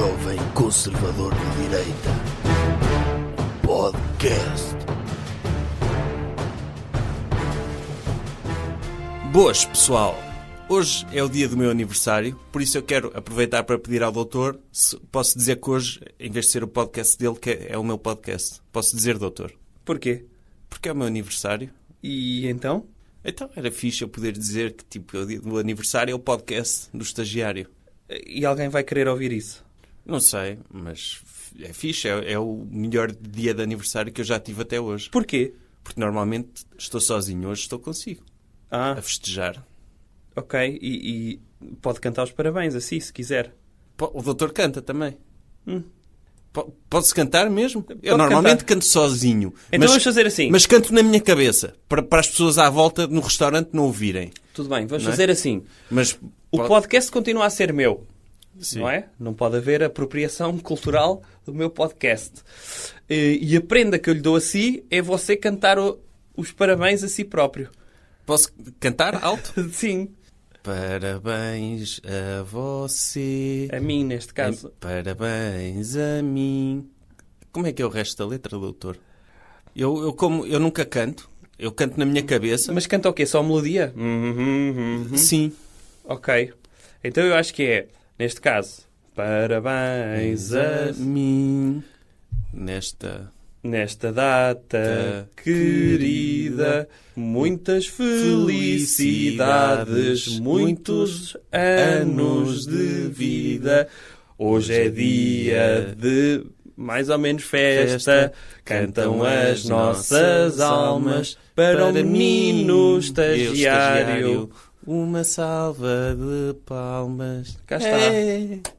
jovem conservador de direita. Podcast. Boas, pessoal! Hoje é o dia do meu aniversário, por isso eu quero aproveitar para pedir ao doutor se posso dizer que hoje, em vez de ser o podcast dele, que é o meu podcast. Posso dizer, doutor? Porquê? Porque é o meu aniversário. E então? Então era fixe eu poder dizer que tipo, o dia do aniversário é o podcast do estagiário. E alguém vai querer ouvir isso? Não sei, mas é fixe. É o melhor dia de aniversário que eu já tive até hoje. Porquê? Porque normalmente estou sozinho, hoje estou consigo. A festejar. Ok. E pode cantar os parabéns, assim, se quiser. O doutor canta também. Pode-se cantar mesmo? Eu Pode normalmente cantar. canto sozinho. Então vamos fazer assim. Mas canto na minha cabeça, para as pessoas à volta no restaurante não ouvirem. Tudo bem, vamos Não é? fazer assim. Mas O podcast continua a ser meu. Sim. Não é? Não pode haver apropriação cultural do meu podcast. E a prenda que eu lhe dou a si é você cantar os parabéns a si próprio. Posso cantar alto? Sim. Parabéns a você. A mim, neste caso. Parabéns a mim. Como é que é o resto da letra, doutor? Eu nunca canto. Eu canto na minha cabeça. Mas canta o quê? Só a melodia? Sim. Ok. Então eu acho que é, neste caso, parabéns a mim. Nesta data querida, muitas felicidades, muitos anos de vida. Hoje é dia de mais ou menos festa, cantam as nossas almas para o menino estagiário. Uma salva de palmas. Cá está.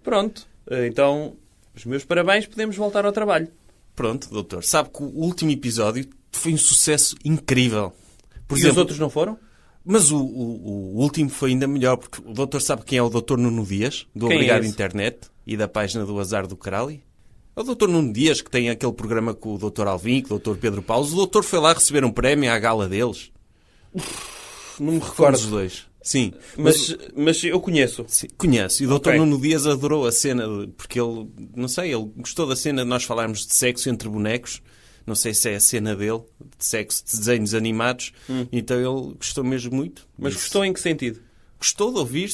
Pronto. Então, os meus parabéns, podemos voltar ao trabalho. Pronto, doutor. Sabe que o último episódio foi um sucesso incrível. Por E exemplo, os outros não foram? Mas o último foi ainda melhor, porque o doutor sabe quem é o doutor Nuno Dias, do Quem é Obrigado esse? Internet, e da página do Azar do Crowley? É o doutor Nuno Dias, que tem aquele programa com o doutor Alvim, com o doutor Pedro Paulo. O doutor foi lá receber um prémio à gala deles. Não me Fomos recordo. os dois. Sim. Mas eu conheço. Sim, conheço. E o doutor Ok. Nuno Dias adorou a cena, porque ele, não sei, ele gostou da cena de nós falarmos de sexo entre bonecos. Não sei se é a cena dele, de sexo, de desenhos animados. Então ele gostou mesmo muito. Mas Disse- gostou em que sentido? Gostou de ouvir,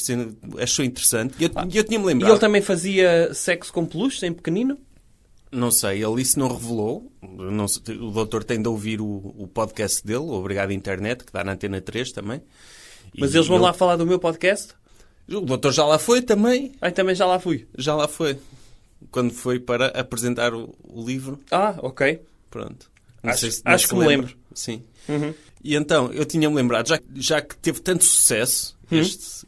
achou interessante. E eu tinha-me E lembrado. ele também fazia sexo com peluche, em pequenino? Não sei, ele isso não revelou. Não sei, o doutor tem de ouvir o podcast dele, o Obrigado Internet, que dá na Antena 3 também. Mas E eles vão ele- lá falar do meu podcast? O doutor já lá foi também. Ai, também já lá fui. Já lá foi. Quando foi para apresentar o livro. Ah, ok. Pronto. Acho que me lembra. lembro. Sim. E então, eu tinha-me lembrado, já que teve tanto sucesso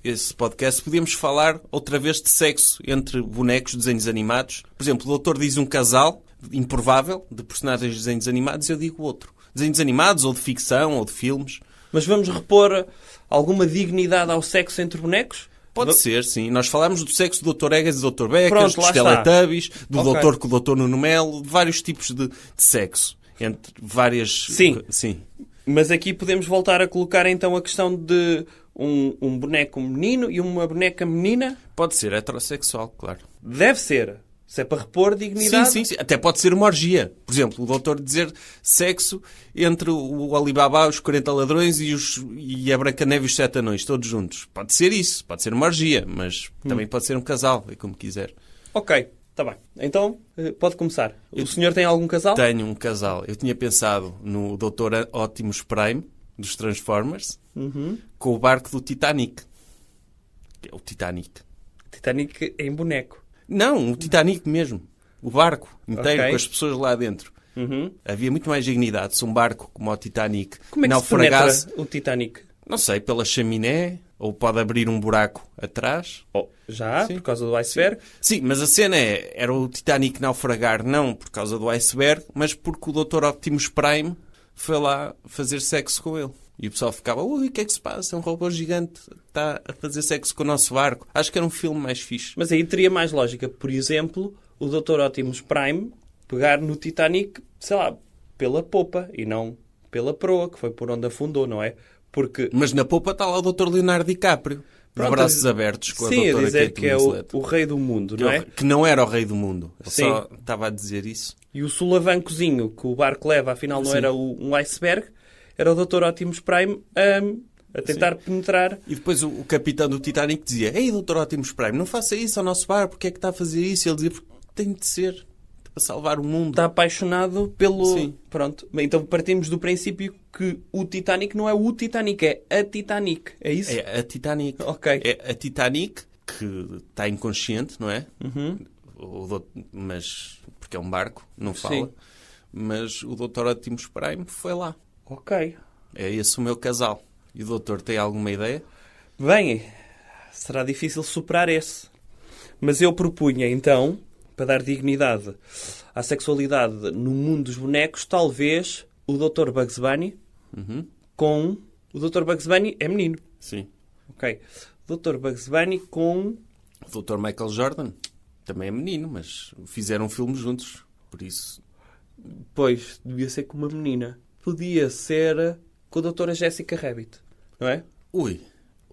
esse podcast, podíamos falar outra vez de sexo entre bonecos, desenhos animados. Por exemplo, o doutor diz um casal improvável de personagens de desenhos animados, eu digo outro. Desenhos animados, ou de ficção, ou de filmes. Mas vamos repor alguma dignidade ao sexo entre bonecos? Pode ser, sim. Nós falámos do sexo do Dr. Egas e do Dr. Becas, Pronto, dos lá está. Teletubbies, do Ok. doutor com o Dr. Nuno Melo, de vários tipos de sexo. Entre várias... Sim. Mas aqui podemos voltar a colocar então a questão de um boneco menino e uma boneca menina. Pode ser heterossexual, claro. Deve ser. Se é para repor dignidade. Sim. Até pode ser uma orgia. Por exemplo, o doutor dizer sexo entre o Alibaba, os 40 ladrões e a Branca Neve e os 7 anões, todos juntos. Pode ser isso. Pode ser uma orgia, mas também pode ser um casal, é como quiser. Ok, está bem. Então, pode começar. O senhor tem algum casal? Tenho um casal. Eu tinha pensado no Dr. Optimus Prime, dos Transformers, com o barco do Titanic. Que é o Titanic. Titanic em boneco. Não, o Titanic mesmo. O barco inteiro, Ok. com as pessoas lá dentro. Havia muito mais dignidade se um barco como o Titanic Como é que se naufragasse, penetra o Titanic? não sei, pela chaminé, ou pode abrir um buraco atrás. Já, Sim. por causa do iceberg. Sim, mas a cena era o Titanic naufragar não por causa do iceberg, mas porque o Dr. Optimus Prime foi lá fazer sexo com ele. E o pessoal ficava, ui, o que é que se passa? Um robô gigante está a fazer sexo com o nosso barco. Acho que era um filme mais fixe. Mas aí teria mais lógica, por exemplo, o Dr. Optimus Prime pegar no Titanic, sei lá, pela popa e não pela proa, que foi por onde afundou, não é? Porque... Mas na popa está lá o Dr. Leonardo DiCaprio. de braços abertos com a sim, doutora a dizer Kate que é Winslet. o rei do mundo, não é? Que não era o rei do mundo. Ele Sim. só estava a dizer isso. E o sulavancozinho que o barco leva, afinal não Sim. era um iceberg, era o Dr. Optimus Prime a tentar penetrar. E depois o capitão do Titanic dizia: Ei, Dr. Optimus Prime, não faça isso ao nosso barco. Porque é que está a fazer isso? E ele dizia: Porque tem de ser. Para salvar o mundo. Está apaixonado pelo... Sim. Pronto. Bem, então partimos do princípio que o Titanic não é o Titanic, é a Titanic. É isso? É a Titanic. Ok. É a Titanic que está inconsciente, não é? Uhum. Mas porque é um barco, não fala. Sim. Mas o Dr. Optimus Prime foi lá. Ok. É esse o meu casal. E o doutor tem alguma ideia? Bem, será difícil superar esse. Mas eu propunha, então, para dar dignidade à sexualidade no mundo dos bonecos, talvez o Dr. Bugs Bunny com... O Dr. Bugs Bunny é menino. Sim. Ok. Dr. Bugs Bunny com... O Dr. Michael Jordan também é menino, mas fizeram um filme juntos. Por isso... Pois, devia ser com uma menina. Podia ser com a doutora Jessica Rabbit, não é? Ui,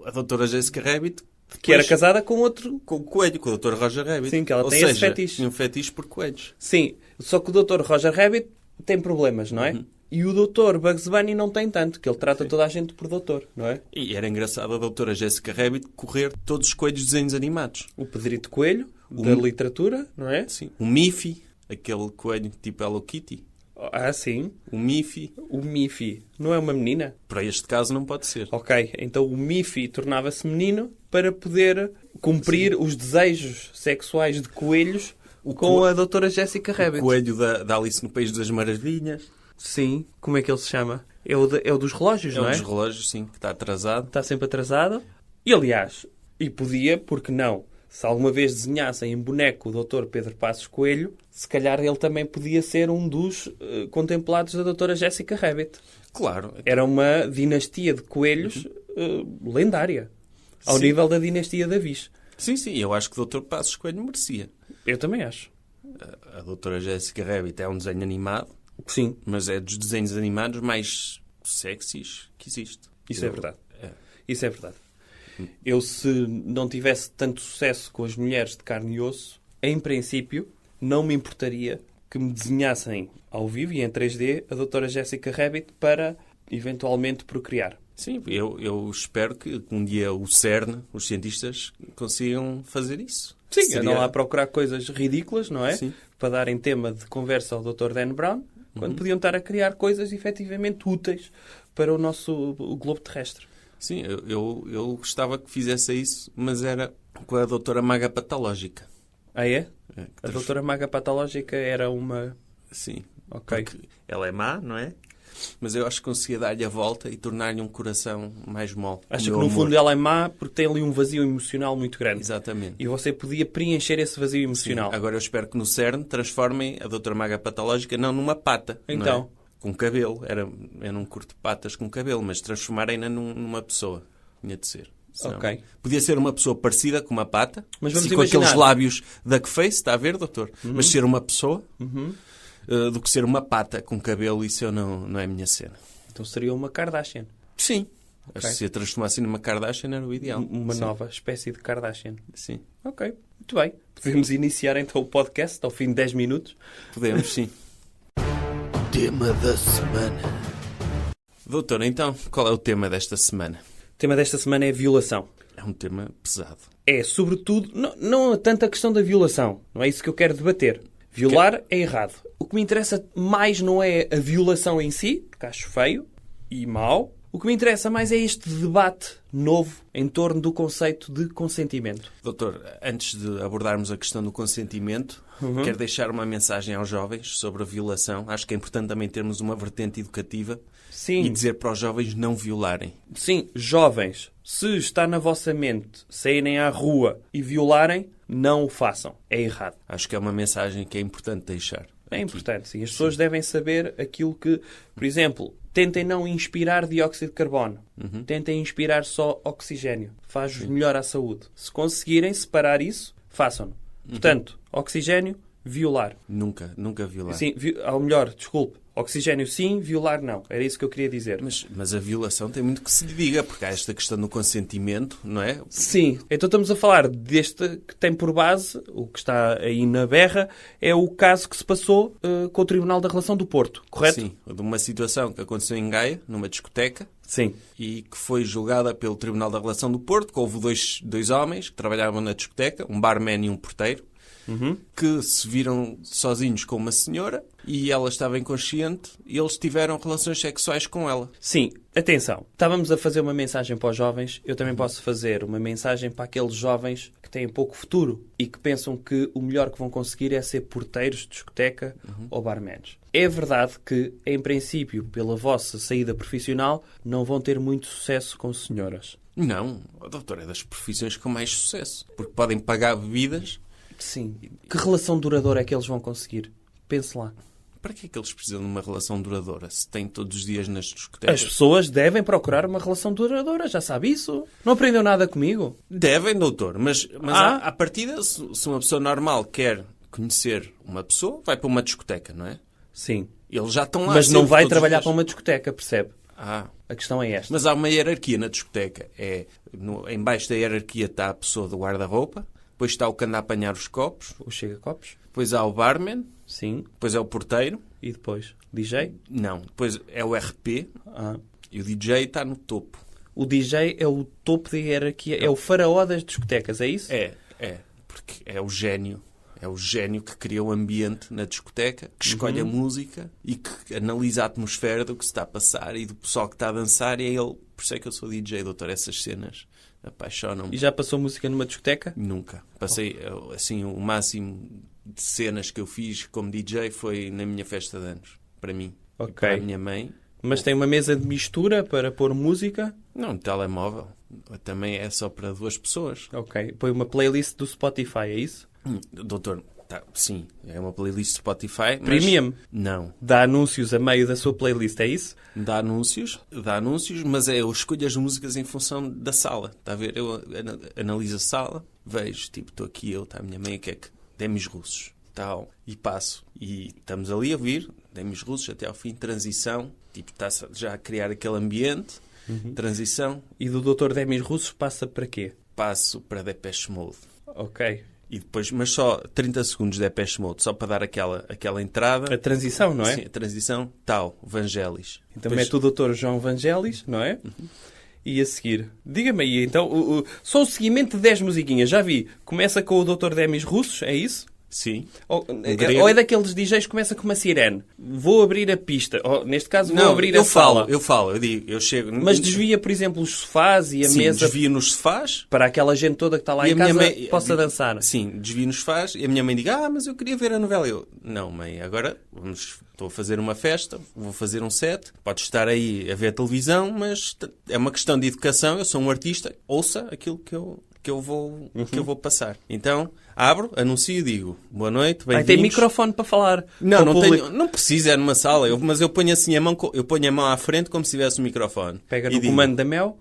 a doutora Jessica Rabbit... Que era depois- casada com outro... Com o coelho, com o Dr. Roger Rabbit. Sim, que ela Ou tem esse seja, fetiche. tinha um fetiche por coelhos. Sim, só que o Dr. Roger Rabbit tem problemas, não é? E o Dr. Bugs Bunny não tem tanto, que ele trata toda a gente por doutor, não é? E era engraçado a doutora Jessica Rabbit correr todos os coelhos de desenhos animados. O Pedrito Coelho, da literatura, não é? Sim. O Miffy, aquele coelho tipo Hello Kitty. Ah, sim. O Miffy, O Miffy não é uma menina? para este caso não pode ser. Ok, então o Miffy tornava-se menino para poder cumprir os desejos sexuais de coelhos com a doutora Jessica O Rabbit. coelho da Alice no País das Maravilhas. Sim, como é que ele se chama? É o dos relógios, É não um é? dos relógios, sim, que está atrasado. Está sempre atrasado. E, aliás, e podia, porque não, se alguma vez desenhassem em boneco o Dr. Pedro Passos Coelho, se calhar ele também podia ser um dos contemplados da doutora Jessica Rabbit. Claro. Era uma dinastia de coelhos lendária, ao Sim. nível da dinastia da Viz. Sim, sim, eu acho que o Dr. Passos Coelho merecia. Eu também acho. A doutora Jessica Rabbit é um desenho animado, Sim, mas é dos desenhos animados mais sexys que existe. isso é verdade. É. Isso é verdade. Eu, se não tivesse tanto sucesso com as mulheres de carne e osso, em princípio, não me importaria que me desenhassem ao vivo e em 3D a doutora Jessica Rabbit para, eventualmente, procriar. Sim, eu espero que um dia o CERN, os cientistas, consigam fazer isso. Sim, Seria- andam lá a procurar coisas ridículas, não é? Sim. Para darem tema de conversa ao Dr. Dan Brown, quando podiam estar a criar coisas efetivamente úteis para o nosso o globo terrestre. Sim, eu gostava que fizesse isso, mas era com a doutora Maga Patológica. Ah, é? É, A doutora Maga Patológica era uma... Sim. Ok. Porque ela é má, não é? Mas eu acho que conseguia dar-lhe a volta e tornar-lhe um coração mais mole. Acho O que meu no amor. fundo ela é má porque tem ali um vazio emocional muito grande. Exatamente. E você podia preencher esse vazio emocional. Agora eu espero que no CERN transformem a doutora Maga Patológica não numa pata. não é? Então. Com cabelo. Eu não curto patas com cabelo, mas transformarem-na numa pessoa. Tinha de ser. Senão- Ok. Podia ser uma pessoa parecida com uma pata, Mas vamos assim, com imaginar. aqueles lábios duckface, está a ver, doutor? Mas ser uma pessoa do que ser uma pata com cabelo, isso eu não é a minha cena. Então seria uma Kardashian. Sim. Acho que se a transformasse numa Kardashian era o ideal. Uma Sim. nova espécie de Kardashian. Sim. Ok. Muito bem. Podemos iniciar então o podcast ao fim de 10 minutos. Podemos, sim. Tema da semana. Doutor, então, qual é o tema desta semana? O tema desta semana é violação. É um tema pesado. É, sobretudo, não tanto a questão da violação. Não é isso que eu quero debater. Violar é errado. O que me interessa mais não é a violação em si, porque acho feio e mau. O que me interessa mais é este debate novo em torno do conceito de consentimento. Doutor, antes de abordarmos a questão do consentimento, quero deixar uma mensagem aos jovens sobre a violação. Acho que é importante também termos uma vertente educativa Sim. e dizer para os jovens não violarem. Sim, jovens, se está na vossa mente saírem à rua e violarem, não o façam. É errado. Acho que é uma mensagem que é importante deixar. É aqui. importante, sim. As pessoas devem saber aquilo que, por exemplo, tentem não inspirar dióxido de carbono. Tentem inspirar só oxigênio. Faz-vos melhor à saúde. Se conseguirem separar isso, façam-no. Portanto, oxigênio, violar. Nunca violar. Sim, ou melhor, desculpe, oxigênio sim, violar não. Era isso que eu queria dizer. Mas a violação tem muito que se lhe diga, porque há esta questão do consentimento, não é? Sim, então estamos a falar deste que tem por base, o que está aí na berra, é o caso que se passou com o Tribunal da Relação do Porto, correto? Sim, de uma situação que aconteceu em Gaia, numa discoteca, Sim. e que foi julgada pelo Tribunal da Relação do Porto, que houve dois homens que trabalhavam na discoteca, um barman e um porteiro, que se viram sozinhos com uma senhora e ela estava inconsciente e eles tiveram relações sexuais com ela. Sim, atenção. Estávamos a fazer uma mensagem para os jovens. Eu também posso fazer uma mensagem para aqueles jovens que têm pouco futuro e que pensam que o melhor que vão conseguir é ser porteiros de discoteca ou barmans. É verdade que, em princípio, pela vossa saída profissional, não vão ter muito sucesso com senhoras. Não, doutor, é das profissões com mais sucesso, porque podem pagar bebidas. Sim. Que relação duradoura é que eles vão conseguir? Pense lá. Para que é que eles precisam de uma relação duradoura se têm todos os dias nas discotecas? As pessoas devem procurar uma relação duradoura, já sabe isso? Não aprendeu nada comigo? Devem, doutor, mas à partida, se uma pessoa normal quer conhecer uma pessoa, vai para uma discoteca, não é? Sim. Eles já estão lá. Mas não sempre, vai todos os trabalhar dias. para uma discoteca, percebe? Ah, A questão é esta. mas há uma hierarquia na discoteca. Em baixo da hierarquia está a pessoa do guarda-roupa, depois está o que anda a apanhar os copos, O chega-copos? depois há o barman, Sim. depois é o porteiro, E depois? DJ? não, depois é o RP Ah. e o DJ está no topo. O DJ é o topo da hierarquia, é o faraó das discotecas, é isso? É, porque é o gênio. É o gênio que cria o ambiente na discoteca, que escolhe a música e que analisa a atmosfera do que se está a passar e do pessoal que está a dançar. E é ele. Por isso é que eu sou DJ, doutor. Essas cenas apaixonam-me. E já passou música numa discoteca? Nunca. Passei, assim, o máximo de cenas que eu fiz como DJ foi na minha festa de anos. Para mim. Ok. E para a minha mãe. Mas tem uma mesa de mistura para pôr música? Não, telemóvel. Também é só para duas pessoas. Ok. Põe uma playlist do Spotify, é isso? Doutor, sim, é uma playlist Spotify. Mas Premium? não. Dá anúncios a meio da sua playlist, é isso? Dá anúncios, mas eu escolho as músicas em função da sala. Está a ver? Eu analiso a sala, vejo, tipo, estou aqui, está a minha mãe, o que é que... Demis russos, tal, e passo. E estamos ali a ouvir, Demis russos até ao fim, transição, tipo, está já a criar aquele ambiente, transição, E do Dr. Demis Russos passa para quê? passo para Depeche Mode. Ok. E depois, mas só 30 segundos de Depeche Mode, só para dar aquela entrada. A transição, não é? Sim, a transição, tal, Vangelis. Então Depois- mete o Dr. João Vangelis, não é? E a seguir, diga-me aí, então, só o seguimento de 10 musiquinhas, já vi. Começa com o Dr. Demis Russos, é isso? Sim. Ou é daqueles DJs que começa com uma sirene? Vou abrir a pista. Ou, neste caso, vou abrir eu a sala. eu digo, eu chego... Mas desvia, por exemplo, os sofás e a sim, mesa desvio nos sofás. para aquela gente toda que está lá E em a minha casa mãe- possa dançar. Sim, desvio nos sofás e a minha mãe diz, mas eu queria ver a novela. Eu, não, mãe, agora estou a fazer uma festa, vou fazer um set, podes estar aí a ver a televisão, mas é uma questão de educação, eu sou um artista, ouça aquilo que eu vou passar. Então, abro, anuncio e digo, boa noite, bem-vindos. Tem microfone para falar. Não, para o não público. tenho, não precisa, é numa sala, mas eu ponho assim a mão, eu ponho a mão à frente como se tivesse um microfone. Pega E no digo, comando da Mel.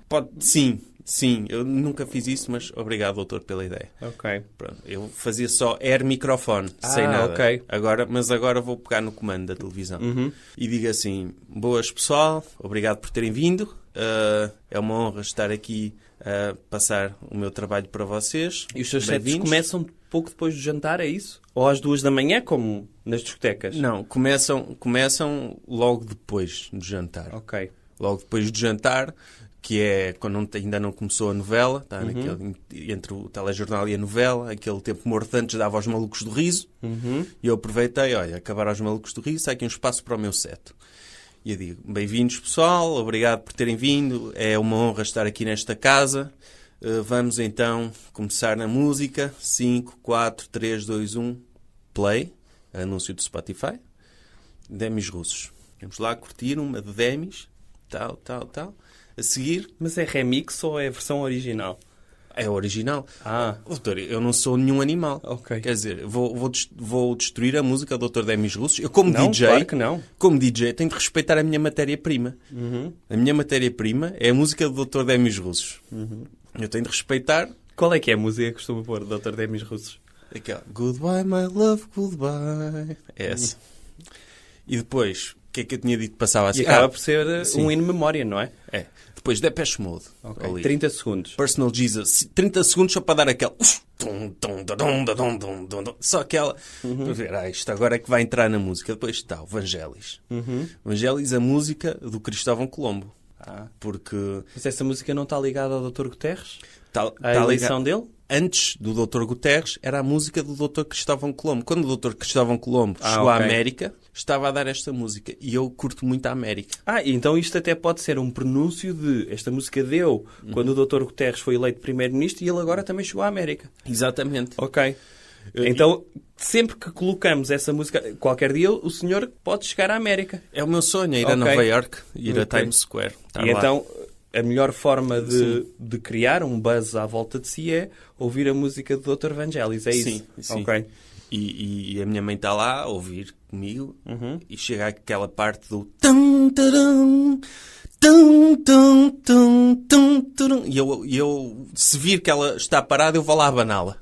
Sim, eu nunca fiz isso, mas obrigado, doutor, pela ideia. Ok. Pronto, eu fazia só air microfone, sem nada. ok. Mas agora vou pegar no comando da televisão. E digo assim, boas pessoal, obrigado por terem vindo. É uma honra estar aqui a passar o meu trabalho para vocês. E os seus sets Bem-vindos. começam pouco depois do jantar, é isso? Ou às 2 da manhã, como nas discotecas? Não, começam logo depois do jantar. Ok. Logo depois do jantar, que é quando ainda não começou a novela, está entre o telejornal e a novela, aquele tempo morto antes dava aos malucos do riso, e eu aproveitei, olha, acabaram os malucos do riso, está aqui um espaço para o meu set. E eu digo, bem-vindos pessoal, obrigado por terem vindo, é uma honra estar aqui nesta casa. Vamos então começar na música. 5, 4, 3, 2, 1, play, anúncio do Spotify, Demis russos. Vamos lá curtir uma de Demis, tal. A seguir, Mas é remix ou é a versão original? é o original. Ah. Doutor, eu não sou nenhum animal. Ok. Quer dizer, vou destruir a música do Dr. Demis russos. Eu, como Não, DJ, claro que não. como DJ, tenho de respeitar a minha matéria-prima. A minha matéria-prima é a música do Dr. Demis russos. Eu tenho de respeitar. Qual é que é a música que costuma pôr, Dr. Demis Russos? Aquela, goodbye, my love, goodbye. É essa. E depois, o que é que eu tinha dito? Passava assim. E acaba por ser sim. um in memória, não é? É. Depois, Depeche Mode. Ok. Ali. 30 segundos. Personal Jesus. 30 segundos só para dar aquela... Só aquela... Para ver, isto agora é que vai entrar na música. Depois está o Vangelis. Vangelis, a música do Cristóvão Colombo. Porque... Mas essa música não está ligada ao Dr. Guterres? A eleição dele? Antes do Dr. Guterres, era a música do Dr. Cristóvão Colombo. Quando o Dr. Cristóvão Colombo chegou à América, estava a dar esta música. E eu curto muito a América. Então isto até pode ser um prenúncio de... Esta música deu quando o Dr. Guterres foi eleito primeiro-ministro e ele agora também chegou à América. Exatamente. Ok. Então, sempre que colocamos essa música... Qualquer dia o senhor pode chegar à América. É o meu sonho, ir a Nova York, ir a Times Square. E então... A melhor forma de criar um buzz à volta de si é ouvir a música do Dr. Vangelis, é isso? Sim. Ok. E a minha mãe está lá a ouvir comigo e chega àquela parte do... Tum, tarum, tum, tum, tum, tum, tum. E eu, se vir que ela está parada, eu vou lá abaná-la.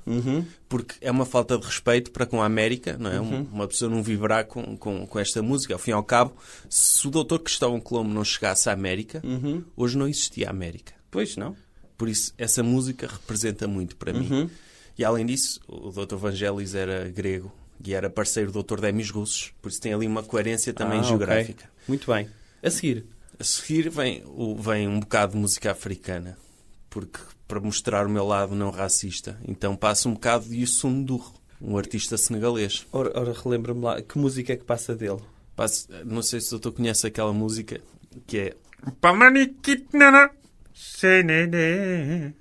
Porque é uma falta de respeito para com a América, não é? Uma pessoa não vibrar com esta música. Ao fim e ao cabo, se o Dr. Cristóvão Colombo não chegasse à América, hoje não existia a América. Pois não. Por isso, essa música representa muito para mim. E além disso, o Dr. Vangelis era grego e era parceiro do Dr. Demis Roussos. Por isso tem ali uma coerência também geográfica. Okay. Muito bem. A seguir? A seguir vem um bocado de música africana. Porque para mostrar o meu lado não racista. Então passa um bocado de Youssou N'Dour, um artista senegalês. Ora relembra-me lá, que música é que passa dele? Não sei se o doutor conhece aquela música que é... Pamanikitnana, senede,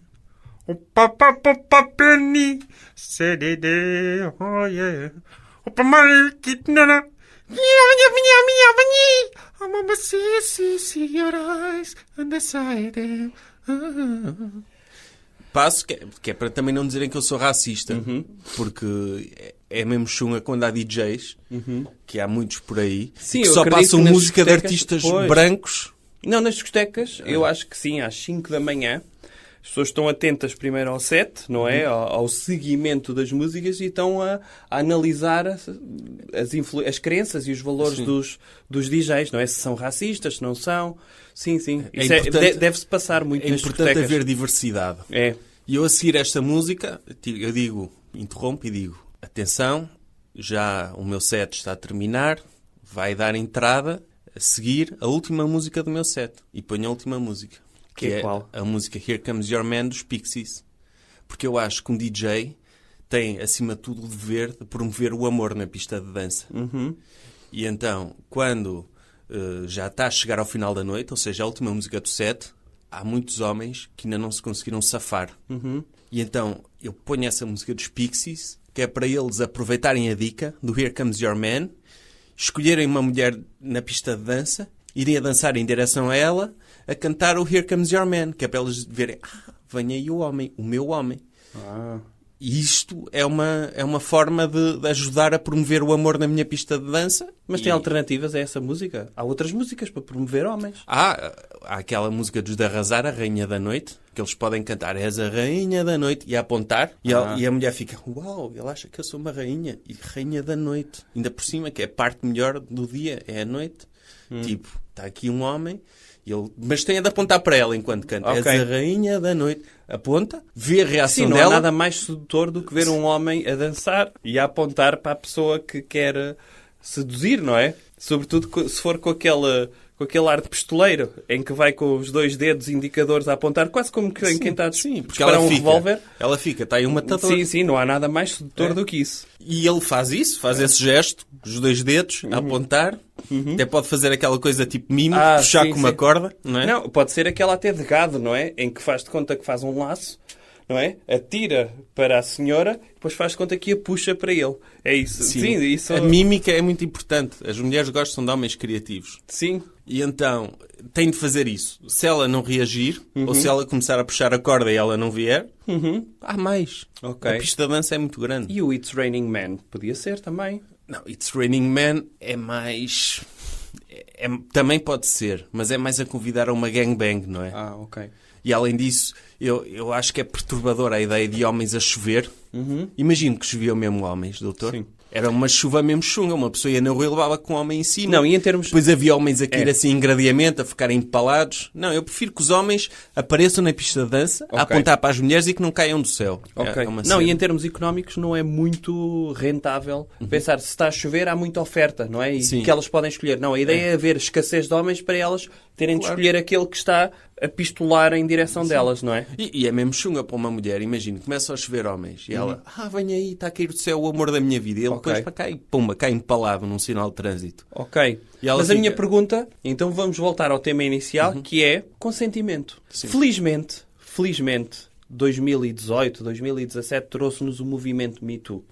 o papapapapeni, sedede, oh yeah, o pamanikitnana, Passo que é para também não dizerem que eu sou racista, porque é mesmo chunga quando há DJs, que há muitos por aí, sim, que só passam música de artistas brancos. Não, nas discotecas, eu acho que sim, às 5 da manhã. As pessoas estão atentas primeiro ao set, não é? Ao seguimento das músicas e estão a analisar as crenças e os valores dos DJs, não é? Se são racistas, se não são. Sim. Deve-se passar muito nas discotecas. É importante haver diversidade. É. E eu a seguir esta música, eu digo, interrompo e digo, atenção, já o meu set está a terminar, vai dar entrada a seguir a última música do meu set. E ponho a última música. Que é qual? A música Here Comes Your Man dos Pixies. Porque eu acho que um DJ tem, acima de tudo, o dever de promover o amor na pista de dança. E então, quando já está a chegar ao final da noite, ou seja, a última música do set, há muitos homens que ainda não se conseguiram safar. E então, eu ponho essa música dos Pixies, que é para eles aproveitarem a dica do Here Comes Your Man, escolherem uma mulher na pista de dança, irem a dançar em direção a ela, a cantar o Here Comes Your Man, que é para eles verem, vem aí o homem, o meu homem. E isto é uma forma de ajudar a promover o amor na minha pista de dança. Mas tem alternativas a essa música? Há outras músicas para promover homens. Há aquela música dos de Arrasar, a Rainha da Noite, que eles podem cantar, és a Rainha da Noite, e a apontar, e a mulher fica, uau, ele acha que eu sou uma rainha, e Rainha da Noite. Ainda por cima, que é a parte melhor do dia, é a noite. Tipo, está aqui um homem... Mas tem de apontar para ela enquanto canta. És a Rainha da Noite. Aponta, vê a reação dela. Não há nada mais sedutor do que ver um homem a dançar e a apontar para a pessoa que quer seduzir, não é? Sobretudo se for com aquele ar de pistoleiro, em que vai com os 2 dedos indicadores a apontar, quase como quem está a disparar um revólver. Ela fica, está aí um matador. Sim, não há nada mais sedutor do que isso. E ele faz isso, faz esse gesto, os 2 dedos, a apontar. Até pode fazer aquela coisa tipo mimo, puxar com uma corda, não é? Não, pode ser aquela até de gado, não é? Em que faz de conta que faz um laço, não é? Atira para a senhora, depois faz de conta que a puxa para ele. É isso. Sim, isso... A mímica é muito importante. As mulheres gostam de homens criativos. Sim. E então, tem de fazer isso. Se ela não reagir, ou se ela começar a puxar a corda e ela não vier, há mais. Okay. A pista de dança é muito grande. E o It's Raining Man? Podia ser também. Não, It's Raining Man é mais... também pode ser, mas é mais a convidar a uma gangbang, não é? Ok. E além disso, eu acho que é perturbadora a ideia de homens a chover. Imagino que choviam mesmo homens, doutor. Sim. Era uma chuva mesmo chunga, uma pessoa ia na rua e levava com um homem em cima. Não, e em termos... Depois havia homens a cair assim engradiamente, a ficarem empalados. Não, eu prefiro que os homens apareçam na pista de dança, a apontar para as mulheres e que não caiam do céu. Ok. É uma Não, cena. e em termos económicos não é muito rentável pensar se está a chover, há muita oferta, não é? E Sim. que elas podem escolher. Não, a ideia é haver escassez de homens para elas terem de escolher aquele que está a pistolar em direção delas, não é? E é mesmo chunga para uma mulher, imagina, começa a chover homens e ela, vem aí, está a cair do céu o amor da minha vida. E ele depois cai empalado num sinal de trânsito. Ok. E ela Mas a fica- minha pergunta, então vamos voltar ao tema inicial, que é consentimento. Sim. Felizmente, 2018, 2017 trouxe-nos o movimento Me Too.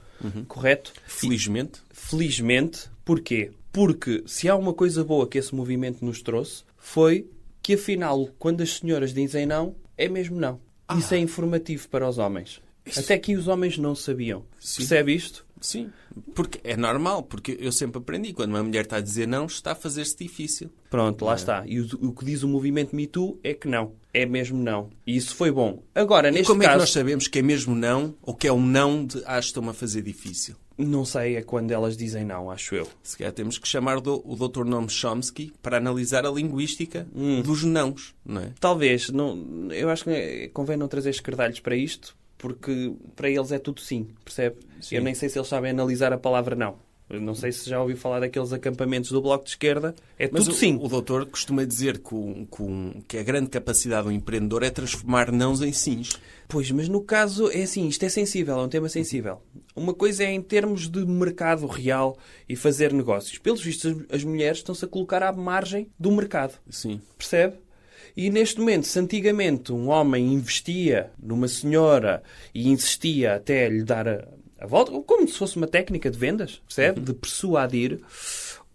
Correto? Felizmente. Felizmente. Porquê? Porque se há uma coisa boa que esse movimento nos trouxe, foi que afinal, quando as senhoras dizem não, é mesmo não. Isso é informativo para os homens. Até que os homens não sabiam. Sim. Percebe isto? Sim, porque é normal, porque eu sempre aprendi, quando uma mulher está a dizer não, está a fazer-se difícil. Pronto, lá está. E o que diz o movimento Me Too é que não. É mesmo não. E isso foi bom. Agora, E neste como é que caso... nós sabemos que é mesmo não, ou que é um não de estão-me a fazer difícil? Não sei, é quando elas dizem não, acho eu. Se calhar temos que chamar o Dr. Noam Chomsky para analisar a linguística dos nãos, não é? Talvez. Não, eu acho que convém não trazer esquerdalhos para isto, porque para eles é tudo sim, percebe? Sim. Eu nem sei se eles sabem analisar a palavra não. Eu não sei se já ouviu falar daqueles acampamentos do Bloco de Esquerda. É Mas tudo sim. o doutor costuma dizer que a grande capacidade do empreendedor é transformar nãos em sims. Pois, mas no caso é assim, isto é sensível, é um tema sensível. Uma coisa é em termos de mercado real e fazer negócios. Pelos vistos, as mulheres estão-se a colocar à margem do mercado. Sim. Percebe? E neste momento, se antigamente um homem investia numa senhora e insistia até lhe dar a volta, como se fosse uma técnica de vendas, percebe? De persuadir,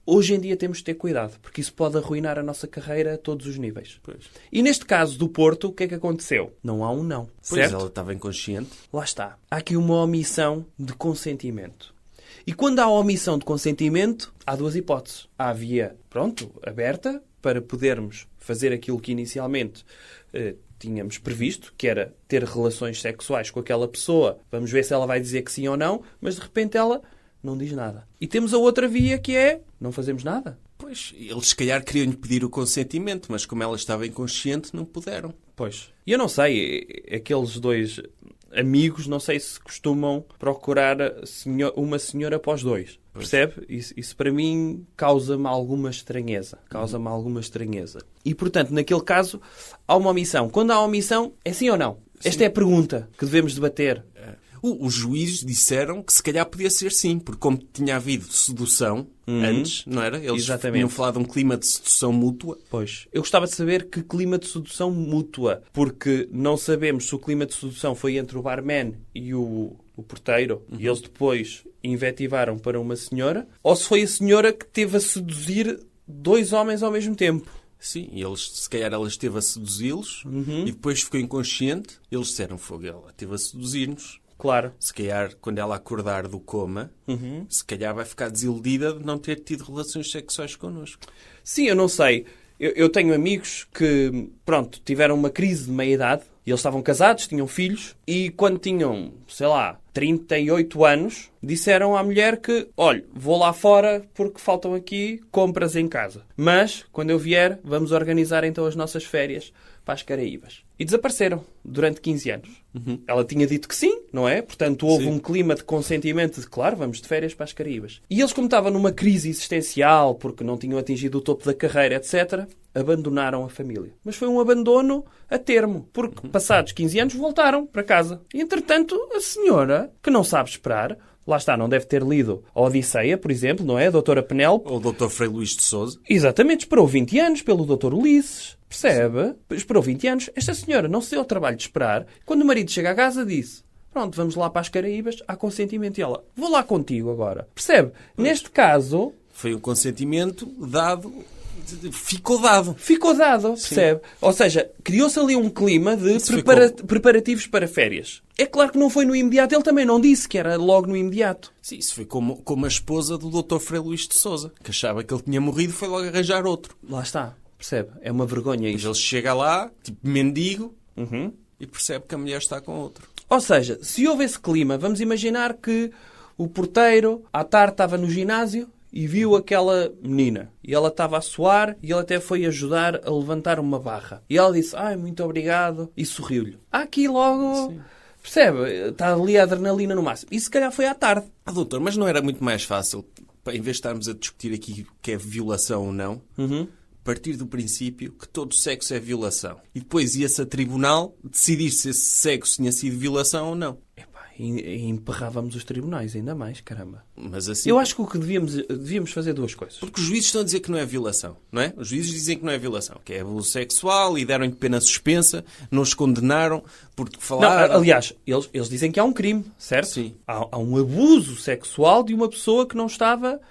hoje em dia temos de ter cuidado, porque isso pode arruinar a nossa carreira a todos os níveis. Pois. E neste caso do Porto, o que é que aconteceu? Não há um não, Pois certo? ela estava inconsciente. Lá está. Há aqui uma omissão de consentimento. E quando há omissão de consentimento, há duas hipóteses. Há a via, pronto, aberta, para podermos fazer aquilo que inicialmente tínhamos previsto, que era ter relações sexuais com aquela pessoa. Vamos ver se ela vai dizer que sim ou não, mas de repente ela não diz nada. E temos a outra via que é, não fazemos nada. Pois, eles se calhar queriam-lhe pedir o consentimento, mas como ela estava inconsciente, não puderam. Pois. E eu não sei, aqueles dois amigos, não sei se costumam procurar uma senhora após dois. Percebe? Isso para mim causa-me alguma estranheza. E, portanto, naquele caso, há uma omissão. Quando há omissão, é sim ou não? Sim. Esta é a pergunta que devemos debater. Os juízes disseram que se calhar podia ser sim, porque como tinha havido sedução antes, não era? Eles Exatamente. tinham falado de um clima de sedução mútua. Pois. Eu gostava de saber que clima de sedução mútua, porque não sabemos se o clima de sedução foi entre o barman e o porteiro, e eles depois invetivaram para uma senhora, ou se foi a senhora que teve a seduzir dois homens ao mesmo tempo. Sim, e eles, se calhar ela esteve a seduzi-los e depois ficou inconsciente. Eles disseram, fogo, ela esteve a seduzir-nos. Claro. Se calhar, quando ela acordar do coma, se calhar vai ficar desiludida de não ter tido relações sexuais connosco. Sim, eu não sei. Eu tenho amigos que, pronto, tiveram uma crise de meia-idade e eles estavam casados, tinham filhos e quando tinham, sei lá, 38 anos, disseram à mulher que, olha, vou lá fora porque faltam aqui compras em casa. Mas, quando eu vier, vamos organizar então as nossas férias para as Caraíbas. E desapareceram durante 15 anos. Ela tinha dito que sim, não é? Portanto, houve um clima de consentimento de, claro, vamos de férias para as Caraíbas. E eles, como estavam numa crise existencial, porque não tinham atingido o topo da carreira, etc., abandonaram a família. Mas foi um abandono a termo, porque passados 15 anos voltaram para casa. E, entretanto, a senhora, que não sabe esperar, lá está, não deve ter lido a Odisseia, por exemplo, não é? A doutora Penélope. Ou o Dr. Frei Luís de Sousa. Exatamente, esperou 20 anos pelo Dr. Ulisses. Percebe? Esperou 20 anos. Esta senhora não se deu ao trabalho de esperar. Quando o marido chega à casa, disse, pronto, vamos lá para as Caraíbas, há consentimento. E ela, vou lá contigo agora. Percebe? Neste caso... Foi um consentimento dado... Ficou dado. Ficou dado, percebe? Ou seja, criou-se ali um clima de preparativos para férias. É claro que não foi no imediato. Ele também não disse que era logo no imediato. Sim, isso foi como a esposa do Dr. Frei Luís de Sousa, que achava que ele tinha morrido e foi logo arranjar outro. Lá está. Percebe? É uma vergonha Mas isto. ele chega lá, tipo mendigo, e percebe que a mulher está com outro. Ou seja, se houve esse clima, vamos imaginar que o porteiro, à tarde, estava no ginásio e viu aquela menina. E ela estava a suar e ele até foi ajudar a levantar uma barra. E ela disse, muito obrigado, e sorriu-lhe. Aqui logo... Sim. Percebe? Está ali a adrenalina no máximo. E se calhar foi à tarde. Doutor, mas não era muito mais fácil, em vez de estarmos a discutir aqui o que é violação ou não, partir do princípio que todo sexo é violação. E depois ia-se a tribunal decidir se esse sexo tinha sido violação ou não. E emperrávamos os tribunais ainda mais, caramba. Mas assim... Eu acho que o que devíamos fazer duas coisas. Porque os juízes estão a dizer que não é violação, não é? Os juízes dizem que não é violação, que é abuso sexual e deram-lhe pena suspensa, não os condenaram porque falaram... Não, aliás, eles dizem que há um crime, certo? Sim. Há um abuso sexual de uma pessoa que não estava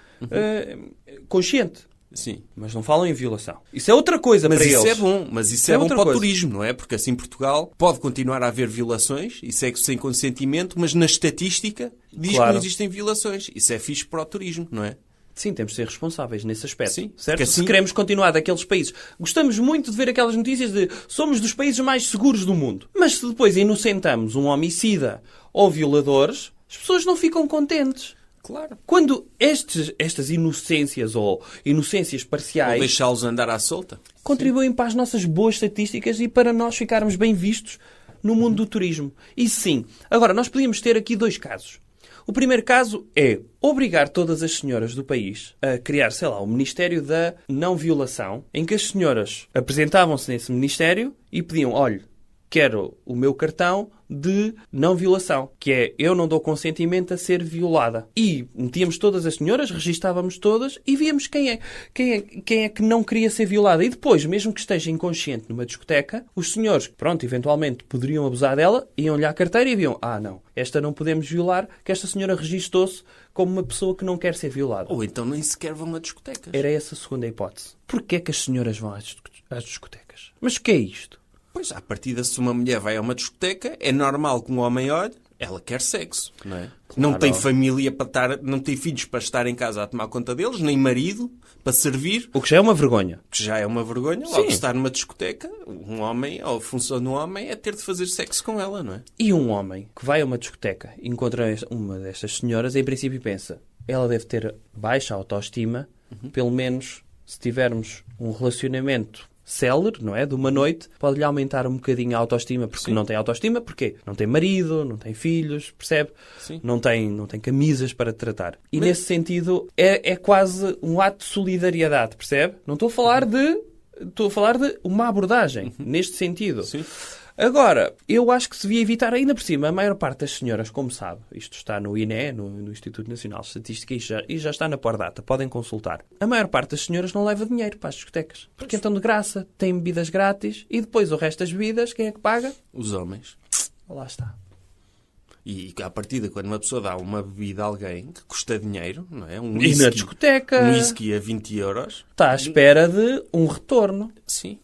consciente. Sim. Mas não falam em violação. Isso é outra coisa para eles. Mas isso é bom outra para o coisa. turismo, não é? Porque assim Portugal pode continuar a haver violações e sexo sem consentimento, mas na estatística diz que não existem violações. Isso é fixe para o turismo, não é? Sim, temos de ser responsáveis nesse aspecto. Sim, certo? assim... Se queremos continuar daqueles países. Gostamos muito de ver aquelas notícias de somos dos países mais seguros do mundo. Mas se depois inocentamos um homicida ou violadores, as pessoas não ficam contentes. Claro. Quando estas inocências ou inocências parciais... Ou deixá-los andar à solta. Contribuem para as nossas boas estatísticas e para nós ficarmos bem vistos no mundo do turismo. E sim. Agora, nós podíamos ter aqui dois casos. O primeiro caso é obrigar todas as senhoras do país a criar, o Ministério da Não Violação, em que as senhoras apresentavam-se nesse ministério e pediam, olha, quero o meu cartão de não violação, que é eu não dou consentimento a ser violada. E metíamos todas as senhoras, registávamos todas e víamos quem é que não queria ser violada. E depois, mesmo que esteja inconsciente numa discoteca, os senhores que, eventualmente poderiam abusar dela, iam-lhe à carteira e viam, não, esta não podemos violar, que esta senhora registou-se como uma pessoa que não quer ser violada. Ou então nem sequer vão a discotecas. Era essa a segunda hipótese. Porquê é que as senhoras vão às discotecas? Mas o que é isto? Pois, à partida, se uma mulher vai a uma discoteca, é normal que um homem olhe, ela quer sexo, não é? Claro. Não tem família para estar, não tem filhos para estar em casa a tomar conta deles, nem marido para servir. O que já é uma vergonha. Que já é uma vergonha. Logo, estar numa discoteca, um homem, ou a função do homem é ter de fazer sexo com ela, não é? E um homem que vai a uma discoteca e encontra uma destas senhoras, em princípio pensa, ela deve ter baixa autoestima, pelo menos se tivermos um relacionamento célere, não é? De uma noite, pode-lhe aumentar um bocadinho a autoestima, porque não tem autoestima, porque não tem marido, não tem filhos, percebe? Sim. Não tem camisas para tratar. E nesse sentido, é quase um ato de solidariedade, percebe? Não estou a falar estou a falar de uma abordagem, neste sentido. Sim. Agora, eu acho que se devia evitar, ainda por cima, a maior parte das senhoras, como sabe, isto está no INE, no Instituto Nacional de Estatística, e já está na Pordata, podem consultar. A maior parte das senhoras não leva dinheiro para as discotecas, porque estão de graça, têm bebidas grátis, e depois o resto das bebidas, quem é que paga? Os homens. Lá está. E à partida, quando uma pessoa dá uma bebida a alguém que custa dinheiro, não é? Um e whisky, na discoteca... Um whisky a 20 euros... Está à espera de um retorno. Sim.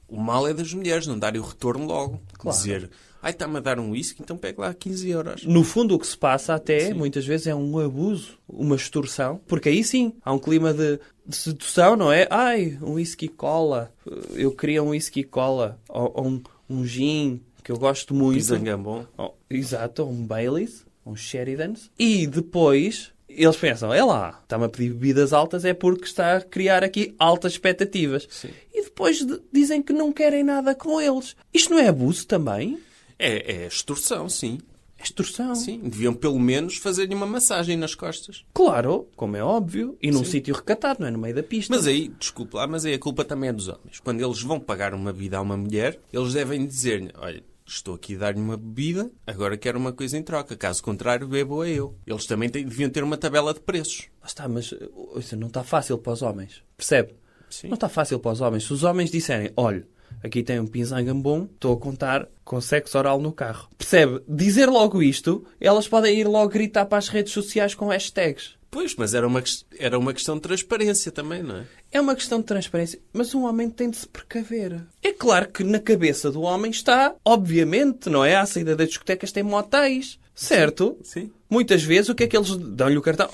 O mal é das mulheres, não darem o retorno logo. Claro. Dizer, está-me a dar um whisky, então pega lá 15 euros. No fundo, o que se passa até, muitas vezes, é um abuso, uma extorsão. Porque aí sim, há um clima de sedução, não é? Um whisky cola. Eu queria um whisky cola. Ou um gin, que eu gosto muito. Pisangambon. Exato, um Baileys, um Sheridans. E depois... Eles pensam, está-me a pedir bebidas altas é porque está a criar aqui altas expectativas. Sim. E depois dizem que não querem nada com eles. Isto não é abuso também? É extorsão, sim. É extorsão. Sim, deviam pelo menos fazer-lhe uma massagem nas costas. Claro, como é óbvio. E num sítio recatado, não é no meio da pista. Mas aí, desculpe lá, mas aí a culpa também é dos homens. Quando eles vão pagar uma bebida a uma mulher, eles devem dizer-lhe, olha... Estou aqui a dar-lhe uma bebida, agora quero uma coisa em troca. Caso contrário, bebo a eu. Eles também deviam ter uma tabela de preços. Mas não está fácil para os homens. Percebe? Sim. Não está fácil para os homens. Se os homens disserem, olha, aqui tem um pisangambon, estou a contar com sexo oral no carro. Percebe? Dizer logo isto, elas podem ir logo gritar para as redes sociais com hashtags. Pois, mas era uma questão de transparência também, não é? É uma questão de transparência, mas um homem tem de se precaver. É claro que na cabeça do homem está, obviamente, não é? À saída das discotecas tem motéis, certo? Sim. Muitas vezes o que é que eles dão-lhe o cartão?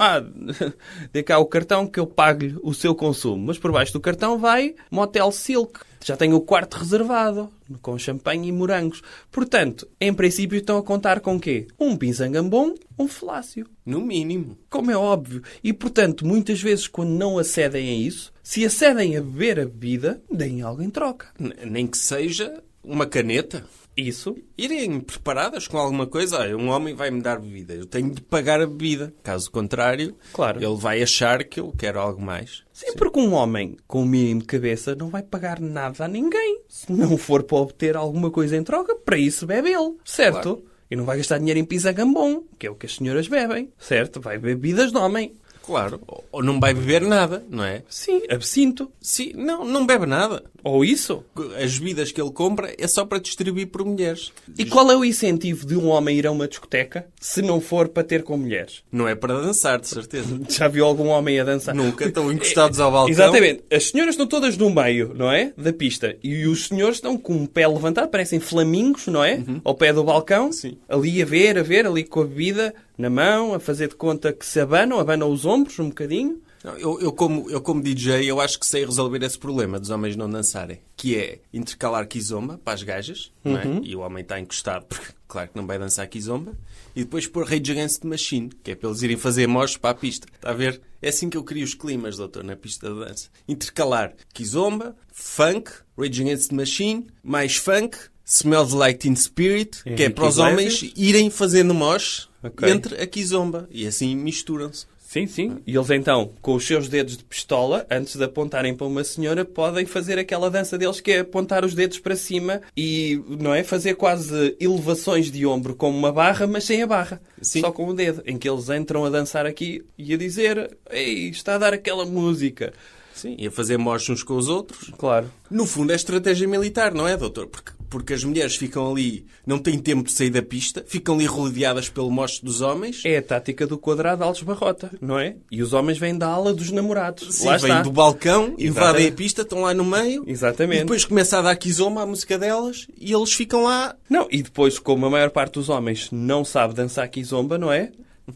Dê cá o cartão que eu pago-lhe o seu consumo. Mas por baixo do cartão vai Motel Silk. Já tem o quarto reservado, com champanhe e morangos. Portanto, em princípio estão a contar com quê? Um pisangambon, um falácio. No mínimo. Como é óbvio. E, portanto, muitas vezes, quando não acedem a isso, se acedem a beber a bebida, deem algo em troca. Nem que seja uma caneta. Isso. Irem preparadas com alguma coisa. Olha, um homem vai-me dar bebida. Eu tenho de pagar a bebida. Caso contrário, Claro. ele vai achar que eu quero algo mais. Sim, porque um homem com o mínimo de cabeça não vai pagar nada a ninguém. Se não for para obter alguma coisa em troca, para isso bebe ele. Certo? Claro. E não vai gastar dinheiro em pisangambon, que é o que as senhoras bebem. Certo? Vai beber bebidas de homem. Claro. Ou não vai beber nada, não é? Sim, absinto. Sim, não bebe nada. Ou isso. As bebidas que ele compra é só para distribuir por mulheres. E qual é o incentivo de um homem ir a uma discoteca se não for para ter com mulheres? Não é para dançar, de certeza. Já viu algum homem a dançar? Nunca estão encostados ao balcão. Exatamente. As senhoras estão todas no meio, não é? Da pista. E os senhores estão com o pé levantado, parecem flamingos, não é? Ao pé do balcão. Sim. Ali a ver, ali com a bebida na mão, a fazer de conta que se abanam os ombros um bocadinho. Não, eu como DJ, eu acho que sei resolver esse problema dos homens não dançarem. Que é intercalar kizomba para as gajas, não é? E o homem está encostado, porque claro que não vai dançar kizomba. E depois pôr Rage Against the Machine, que é para eles irem fazer mosh para a pista. Está a ver? É assim que eu crio os climas, doutor, na pista de dança. Intercalar kizomba, funk, Rage Against the Machine, mais funk, Smells Like Teen Spirit, que é para os homens irem fazendo mosh entre a kizomba. E assim misturam-se. Sim, sim. E eles então, com os seus dedos de pistola, antes de apontarem para uma senhora, podem fazer aquela dança deles que é apontar os dedos para cima e, não é? Fazer quase elevações de ombro como uma barra, mas sem a barra. Sim. Só com o dedo. Em que eles entram a dançar aqui e a dizer: ei, está a dar aquela música. Sim, e a fazer mosh uns com os outros. Claro. No fundo é estratégia militar, não é, doutor? Porque as mulheres ficam ali, não têm tempo de sair da pista, ficam ali rodeadas pelo mocho dos homens. É a tática do quadrado Alves Barrota, não é? E os homens vêm da ala dos namorados. Sim, lá vêm está. do balcão, invadem Exatamente. a pista, estão lá no meio. Exatamente. E depois começa a dar kizomba à música delas e eles ficam lá. Não, e depois, como a maior parte dos homens não sabe dançar kizomba, não é?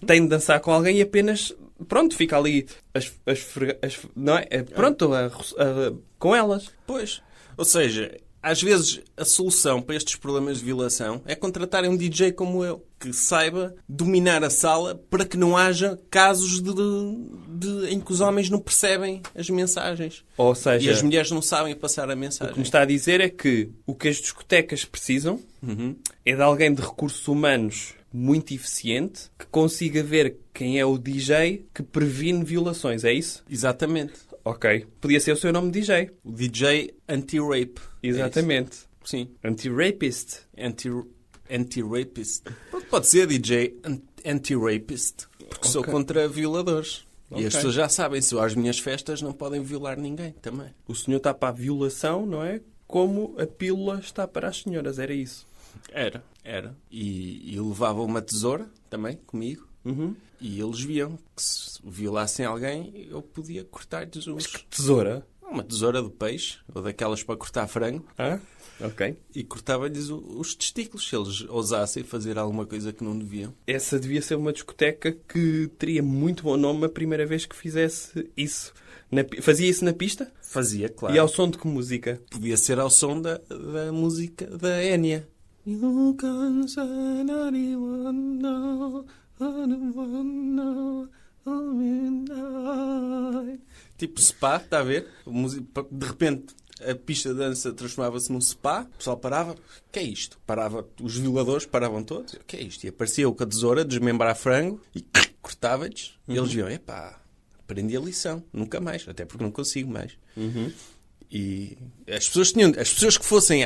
Tem de dançar com alguém e apenas... Pronto, fica ali não é? Pronto, com elas. Pois. Ou seja, às vezes a solução para estes problemas de violação é contratarem um DJ como eu, que saiba dominar a sala para que não haja casos em que os homens não percebem as mensagens. Ou seja, E as mulheres não sabem passar a o mensagem. que me está a dizer é que o que as discotecas precisam é de alguém de recursos humanos muito eficiente que consiga ver quem é o DJ que previne violações. É isso? Exatamente. Ok. Podia ser o seu nome DJ. O DJ anti-rape. Exatamente. É isso. Sim. Anti-rapist. Anti-rapist. Pode ser DJ anti-rapist. Porque sou contra violadores. E as pessoas já sabem, se eu às minhas festas não podem violar ninguém também. O senhor está para a violação, não é? Como a pílula está para as senhoras. Era isso. Era. E levava uma tesoura também comigo. E eles viam que se violassem alguém, eu podia cortar-lhes os... Tesoura? Uma tesoura de peixe, ou daquelas para cortar frango. Ah, ok. E cortava-lhes os testículos, se eles ousassem fazer alguma coisa que não deviam. Essa devia ser uma discoteca que teria muito bom nome a primeira vez que fizesse isso. Fazia isso na pista? Fazia, claro. E ao som de que música? Podia ser ao som da música da Enya. You can say anyone know, anyone know, tipo spa, está a ver? De repente a pista de dança transformava-se num spa, o pessoal parava, o que é isto? Parava, os violadores paravam todos, o que é isto? E aparecia com a tesoura, desmembrar frango e cortava-lhes. E eles viam, epá, aprendi a lição, nunca mais, até porque não consigo mais. E as pessoas que fossem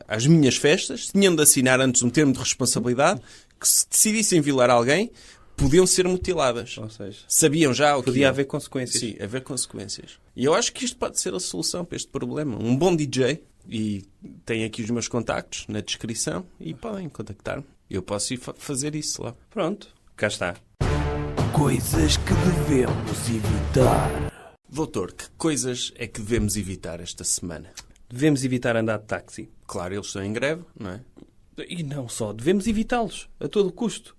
às minhas festas tinham de assinar antes um termo de responsabilidade que se decidissem violar alguém podiam ser mutiladas. Ou seja, sabiam já o que podia haver consequências. Sim, haver consequências. E eu acho que isto pode ser a solução para este problema. Um bom DJ, e tem aqui os meus contactos na descrição e podem contactar-me. Eu posso ir fazer isso lá. Pronto, cá está. Coisas que devemos evitar. Doutor, que coisas é que devemos evitar esta semana? Devemos evitar andar de táxi. Claro, eles estão em greve, não é? E não só, devemos evitá-los a todo custo.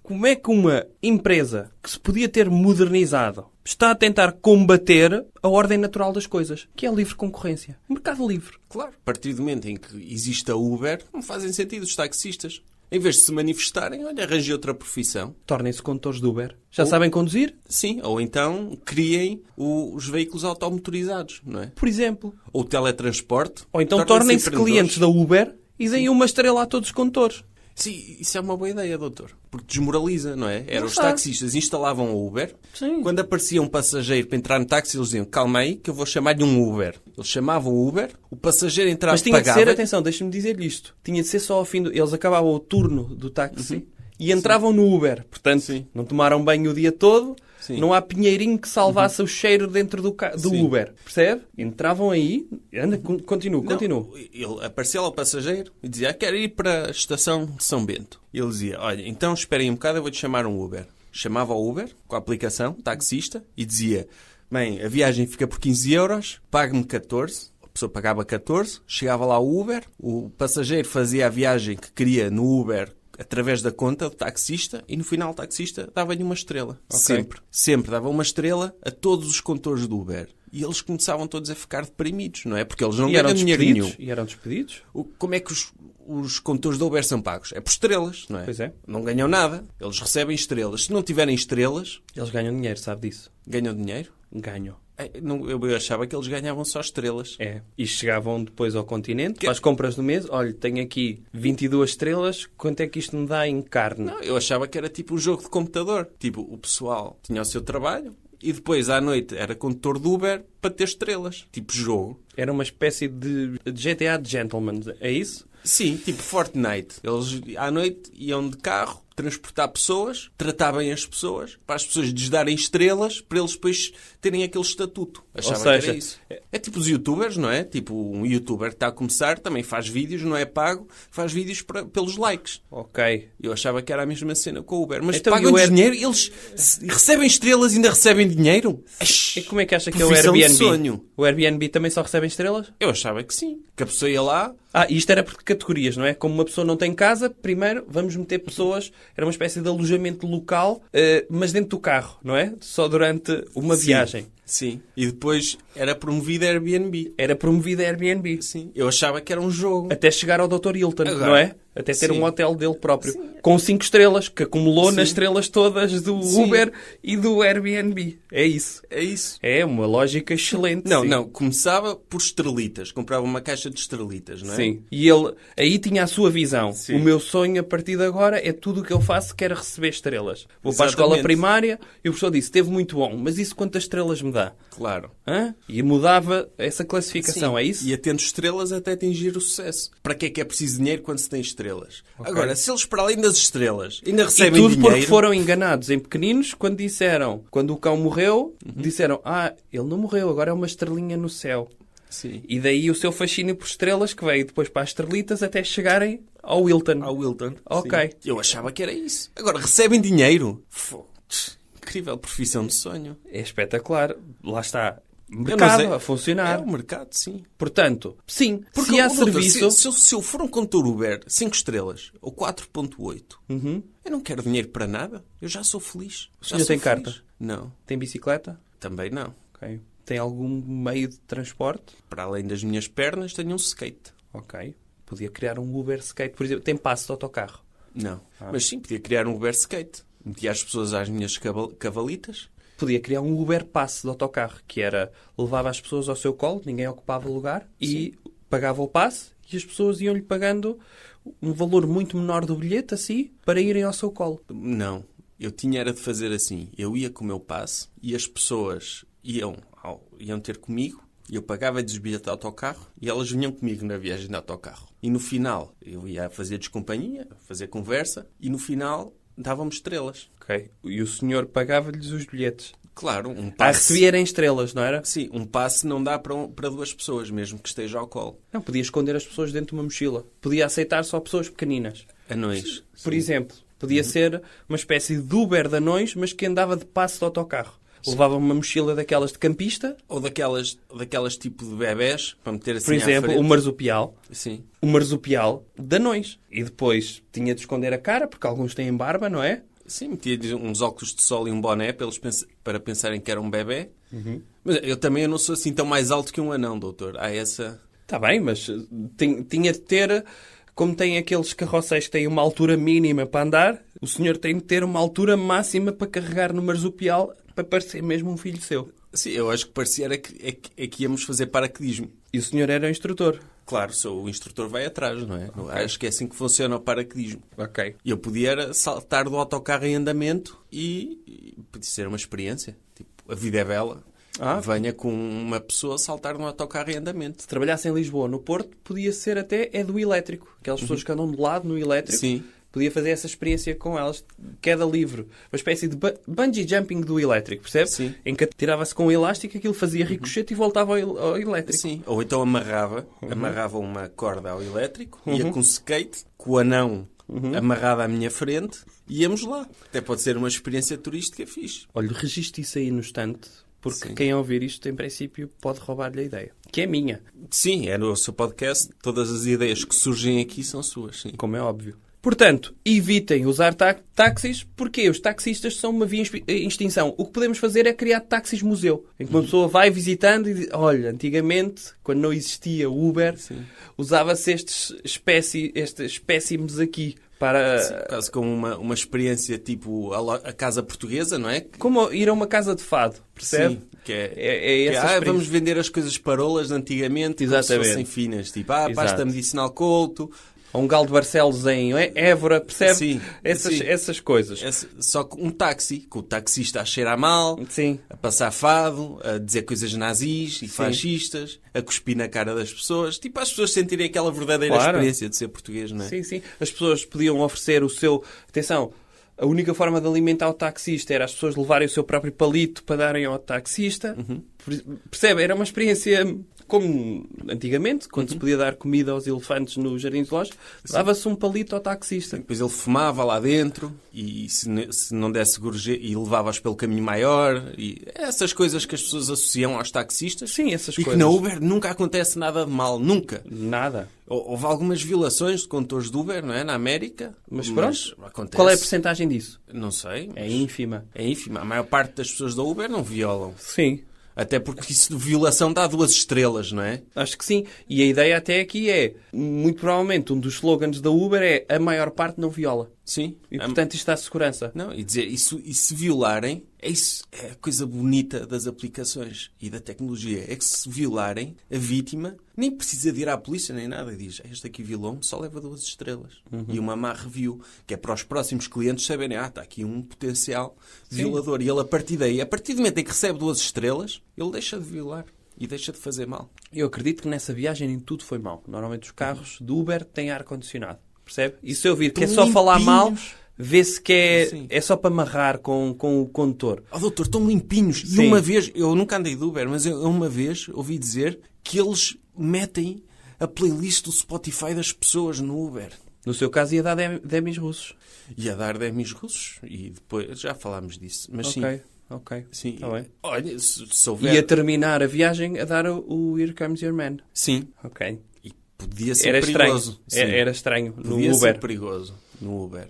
Como é que uma empresa que se podia ter modernizado está a tentar combater a ordem natural das coisas, que é a livre concorrência? Mercado livre. Claro. A partir do momento em que existe a Uber, não fazem sentido os taxistas. Em vez de se manifestarem, olha, arranjem outra profissão. Tornem-se condutores de Uber. Já Ou- sabem conduzir? Sim, ou então criem os veículos automotorizados, não é? Por exemplo. Ou teletransporte. Ou então Tornem-se tornem-se empreendedores. clientes da Uber e deem uma estrela a todos os condutores. Sim, isso é uma boa ideia, doutor. Porque desmoraliza, não é? Os está. taxistas instalavam o Uber. Sim. Quando aparecia um passageiro para entrar no táxi, eles diziam, calma aí, que eu vou chamar-lhe um Uber. Eles chamavam o Uber, o passageiro entrava, Mas tinha de pagava. ser, atenção, deixa-me dizer-lhe isto. Tinha de ser só ao fim do... Eles acabavam o turno do táxi e entravam no Uber. Portanto, Sim. não tomaram banho o dia todo. Sim. Não há pinheirinho que salvasse o cheiro dentro do Sim. Uber. Percebe? Entravam aí... Anda, continua. Não, ele aparecia lá o passageiro e dizia, quero ir para a estação de São Bento. E ele dizia, olha, então esperem um bocado, eu vou-te chamar um Uber. Chamava o Uber, com a aplicação, taxista, e dizia, bem, a viagem fica por 15 euros, pague-me 14. A pessoa pagava 14, chegava lá o Uber, o passageiro fazia a viagem que queria no Uber através da conta do taxista e no final o taxista dava-lhe uma estrela. Ok. Sempre dava uma estrela a todos os condutores do Uber. E eles começavam todos a ficar deprimidos, não é? Porque eles não E eram ganham dinheiro nenhum. despedidos. E eram despedidos. Como é que os condutores da Uber são pagos? É por estrelas, não é? Pois é. Não ganham nada. Eles recebem estrelas. Se não tiverem estrelas, Eles ganham dinheiro, sabe disso? ganham dinheiro. Ganham. Eu achava que eles ganhavam só estrelas. É. E chegavam depois ao continente, para as compras do mês. Olha, tenho aqui 22 estrelas, quanto é que isto me dá em carne? Não, eu achava que era tipo um jogo de computador. Tipo, o pessoal tinha o seu trabalho e depois à noite era condutor do Uber para ter estrelas. Tipo jogo. Era uma espécie de GTA de Gentleman, é isso? Sim, tipo Fortnite. Eles à noite iam de carro transportar pessoas, tratar bem as pessoas, para as pessoas lhes darem estrelas, para eles depois terem aquele estatuto. Achava Ou seja, que era isso. É tipo os youtubers, não é? Tipo um youtuber que está a começar, também faz vídeos, não é pago, faz vídeos pelos likes. Ok. Eu achava que era a mesma cena com o Uber. Mas Então, pagam e o dinheiro, eles recebem estrelas e ainda recebem dinheiro? E como é que acha que é o Profissão de Airbnb? sonho. O Airbnb também só recebe estrelas? Eu achava que sim. Que a pessoa ia lá... E isto era por categorias, não é? Como uma pessoa não tem casa, primeiro vamos meter pessoas, era uma espécie de alojamento local, mas dentro do carro, não é? Só durante uma Sim, viagem. Sim. E depois era promovida a Airbnb. Era promovida a Airbnb. Sim. Eu achava que era um jogo. Até chegar ao Dr. Hilton, Agora, não é? Até ter sim. um hotel dele próprio. Com 5 estrelas, que acumulou Sim. nas estrelas todas do Sim. Uber e do Airbnb. É isso. É isso. É uma lógica excelente. Não, sim. não. Começava por estrelitas. Comprava uma caixa de estrelitas, não é? Sim. E ele aí tinha a sua visão. Sim. O meu sonho a partir de agora é tudo o que eu faço quero receber estrelas. Vou para a escola Exatamente. primária e o professor disse, esteve muito bom, mas isso quantas estrelas me dá? Claro. Hã? E mudava essa classificação, Sim. é isso? E atendo estrelas até atingir o sucesso. Para que é preciso dinheiro quando se tem estrelas? Agora, se eles para além das estrelas ainda E recebem tudo dinheiro... porque foram enganados em pequeninos quando disseram, quando o cão morreu, disseram, ele não morreu, agora é uma estrelinha no céu. Sim. E daí o seu fascínio por estrelas que veio depois para as estrelitas até chegarem ao Wilton. Ao Wilton. Ok. Sim. Eu achava que era isso. Agora, recebem dinheiro? Incrível profissão de sonho. É espetacular. Lá está. Mas Mercado é- a funcionar. É o mercado, sim. Portanto, sim, Porque, se há doutor, serviço... se eu for um condutor Uber 5 estrelas ou 4.8, eu não quero dinheiro para nada. Eu já sou feliz. O senhor tem carta? Não. Tem bicicleta? Também não. Ok. Tem algum meio de transporte? Para além das minhas pernas, tenho um skate. Ok. Podia criar um Uber Skate, por exemplo. Tem passe de autocarro? Não. Mas sim, podia criar um Uber skate. Metia as pessoas às minhas cavalitas. Podia criar um Uber Passe de autocarro, que era, levava as pessoas ao seu colo, ninguém ocupava lugar, e pagava o passe, e as pessoas iam-lhe pagando um valor muito menor do bilhete, assim, para irem ao seu colo. Não. Eu tinha era de fazer assim. Eu ia com o meu passe e as pessoas iam ter comigo. Eu pagava-lhes o bilhete de autocarro e elas vinham comigo na viagem de autocarro. E no final, eu ia fazer-lhes companhia, fazer conversa, e no final davam-me estrelas. Ok. E o senhor pagava-lhes os bilhetes. Claro, um A passe... receber em estrelas, não era? Sim, um passe não dá para duas pessoas, mesmo que esteja ao colo. Não, podia esconder as pessoas dentro de uma mochila. Podia aceitar só pessoas pequeninas. Anões. Por exemplo, podia ser uma espécie de Uber de anões, mas que andava de passe de autocarro. Levava uma mochila daquelas de campista, Ou daquelas tipo de bebés, para meter assim por exemplo, à frente. o marsupial. Sim. O marsupial de anões. E depois tinha de esconder a cara, porque alguns têm barba, não é? Sim, metia-lhes uns óculos de sol e um boné para pensarem que era um bebê. Mas eu não sou assim tão mais alto que um anão, doutor. Há essa... Está bem, mas tinha de ter, como tem aqueles carrosséis que têm uma altura mínima para andar, o senhor tem de ter uma altura máxima para carregar no marsupial para parecer mesmo um filho seu. Sim, eu acho que parecia que íamos fazer paraquedismo. E o senhor era o instrutor. Claro, o instrutor vai atrás, não é? Okay. Acho que é assim que funciona o paraquedismo. Ok. E eu podia era saltar do autocarro em andamento e podia ser uma experiência. Tipo, a vida é bela. Venha com uma pessoa saltar num autocarro em andamento. Se trabalhasse em Lisboa, no Porto, podia ser até do elétrico. Aquelas pessoas que andam de lado no elétrico. Sim. Podia fazer essa experiência com elas, queda livre. Uma espécie de bungee jumping do elétrico, percebe? Sim. Em que tirava-se com o elástico, aquilo fazia ricochete e voltava ao elétrico. Sim. Ou então amarrava uma corda ao elétrico, ia com skate, com o anão amarrado à minha frente, e íamos lá. Até pode ser uma experiência turística fixe. Olha, registre isso aí no estante, porque Sim. quem ouvir isto, em princípio, pode roubar-lhe a ideia. Que é minha. Sim, é no seu podcast. Todas as ideias que surgem aqui são suas, sim. Como é óbvio. Portanto, evitem usar táxis, porque os taxistas são uma via em extinção. O que podemos fazer é criar táxis museu, em que uma pessoa vai visitando e diz, olha, antigamente, quando não existia Uber, usava-se estes espécimes aqui para... Quase como uma experiência tipo a casa portuguesa, não é? Como ir a uma casa de fado, percebe? Sim, que é essa experiência. vamos vender as coisas parolas de antigamente, como se fossem finas. Tipo, pasta medicinal Couto... Ou um galo de Barcelos em Évora, percebe? Sim, essas coisas. Só que um táxi, com o taxista a cheirar mal, Sim. a passar fado, a dizer coisas nazis e fascistas, a cuspir na cara das pessoas. Tipo, as pessoas sentirem aquela verdadeira experiência de ser português, não é? Sim, sim. As pessoas podiam oferecer o seu... Atenção, a única forma de alimentar o taxista era as pessoas levarem o seu próprio palito para darem ao taxista. Percebe? Era uma experiência... Como antigamente, quando se podia dar comida aos elefantes no jardim zoológico, dava-se um palito ao taxista. Depois ele fumava lá dentro e se não desse gorjeta e levava-os pelo caminho maior. E essas coisas que as pessoas associam aos taxistas. Sim, essas coisas. E que na Uber nunca acontece nada de mal. Nunca. Nada. Houve algumas violações de condutores de Uber, não é? Na América. Mas pronto. Acontece. Qual é a percentagem disso? Não sei. É ínfima. É ínfima. A maior parte das pessoas da Uber não violam. Sim. Até porque isso de violação dá 2 estrelas, não é? Acho que sim. E a ideia até aqui é, muito provavelmente, um dos slogans da Uber é a maior parte não viola. Sim. E, portanto, isto dá segurança. Não, e dizer, isso, e se violarem, é a coisa bonita das aplicações e da tecnologia. É que se violarem, a vítima nem precisa de ir à polícia nem nada. Diz, este aqui violou-me, só leva 2 estrelas. E uma má review, que é para os próximos clientes saberem, está aqui um potencial violador. E ele, a partir daí, a partir do momento em que recebe 2 estrelas, ele deixa de violar. E deixa de fazer mal. Eu acredito que nessa viagem nem tudo foi mal. Normalmente os carros do Uber têm ar-condicionado. Percebe? E se eu vir que é só falar mal, vê-se que é só para amarrar com o condutor. Doutor, estão limpinhos. Sim. E uma vez, eu nunca andei de Uber, mas eu uma vez ouvi dizer que eles metem a playlist do Spotify das pessoas no Uber. No seu caso ia dar demis russos. Ia dar demis russos. E depois, já falámos disso. Mas Ok. Sim. Tá bem. Olha, se houver... E a terminar a viagem a dar o Here Comes Your Man. Sim. Ok. E podia ser Era perigoso. Estranho. Era estranho no podia Uber. ser perigoso no Uber.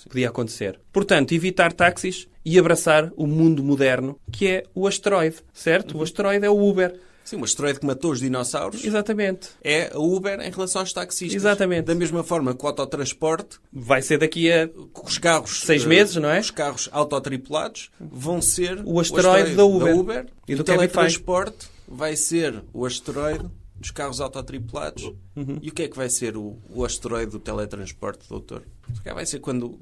Podia acontecer. Portanto, evitar táxis e abraçar o mundo moderno, que é o asteroide, certo? O asteroide é o Uber. Sim, o asteroide que matou os dinossauros Exatamente. é a Uber em relação aos taxistas. Exatamente. Da mesma forma que o autotransporte, Vai ser daqui a os carros... 6 meses, não é? Os carros autotripulados vão ser o asteroide da Uber. E do teletransporte vai ser o asteroide dos carros autotripulados. E o que é que vai ser o asteroide do teletransporte, doutor? Vai ser quando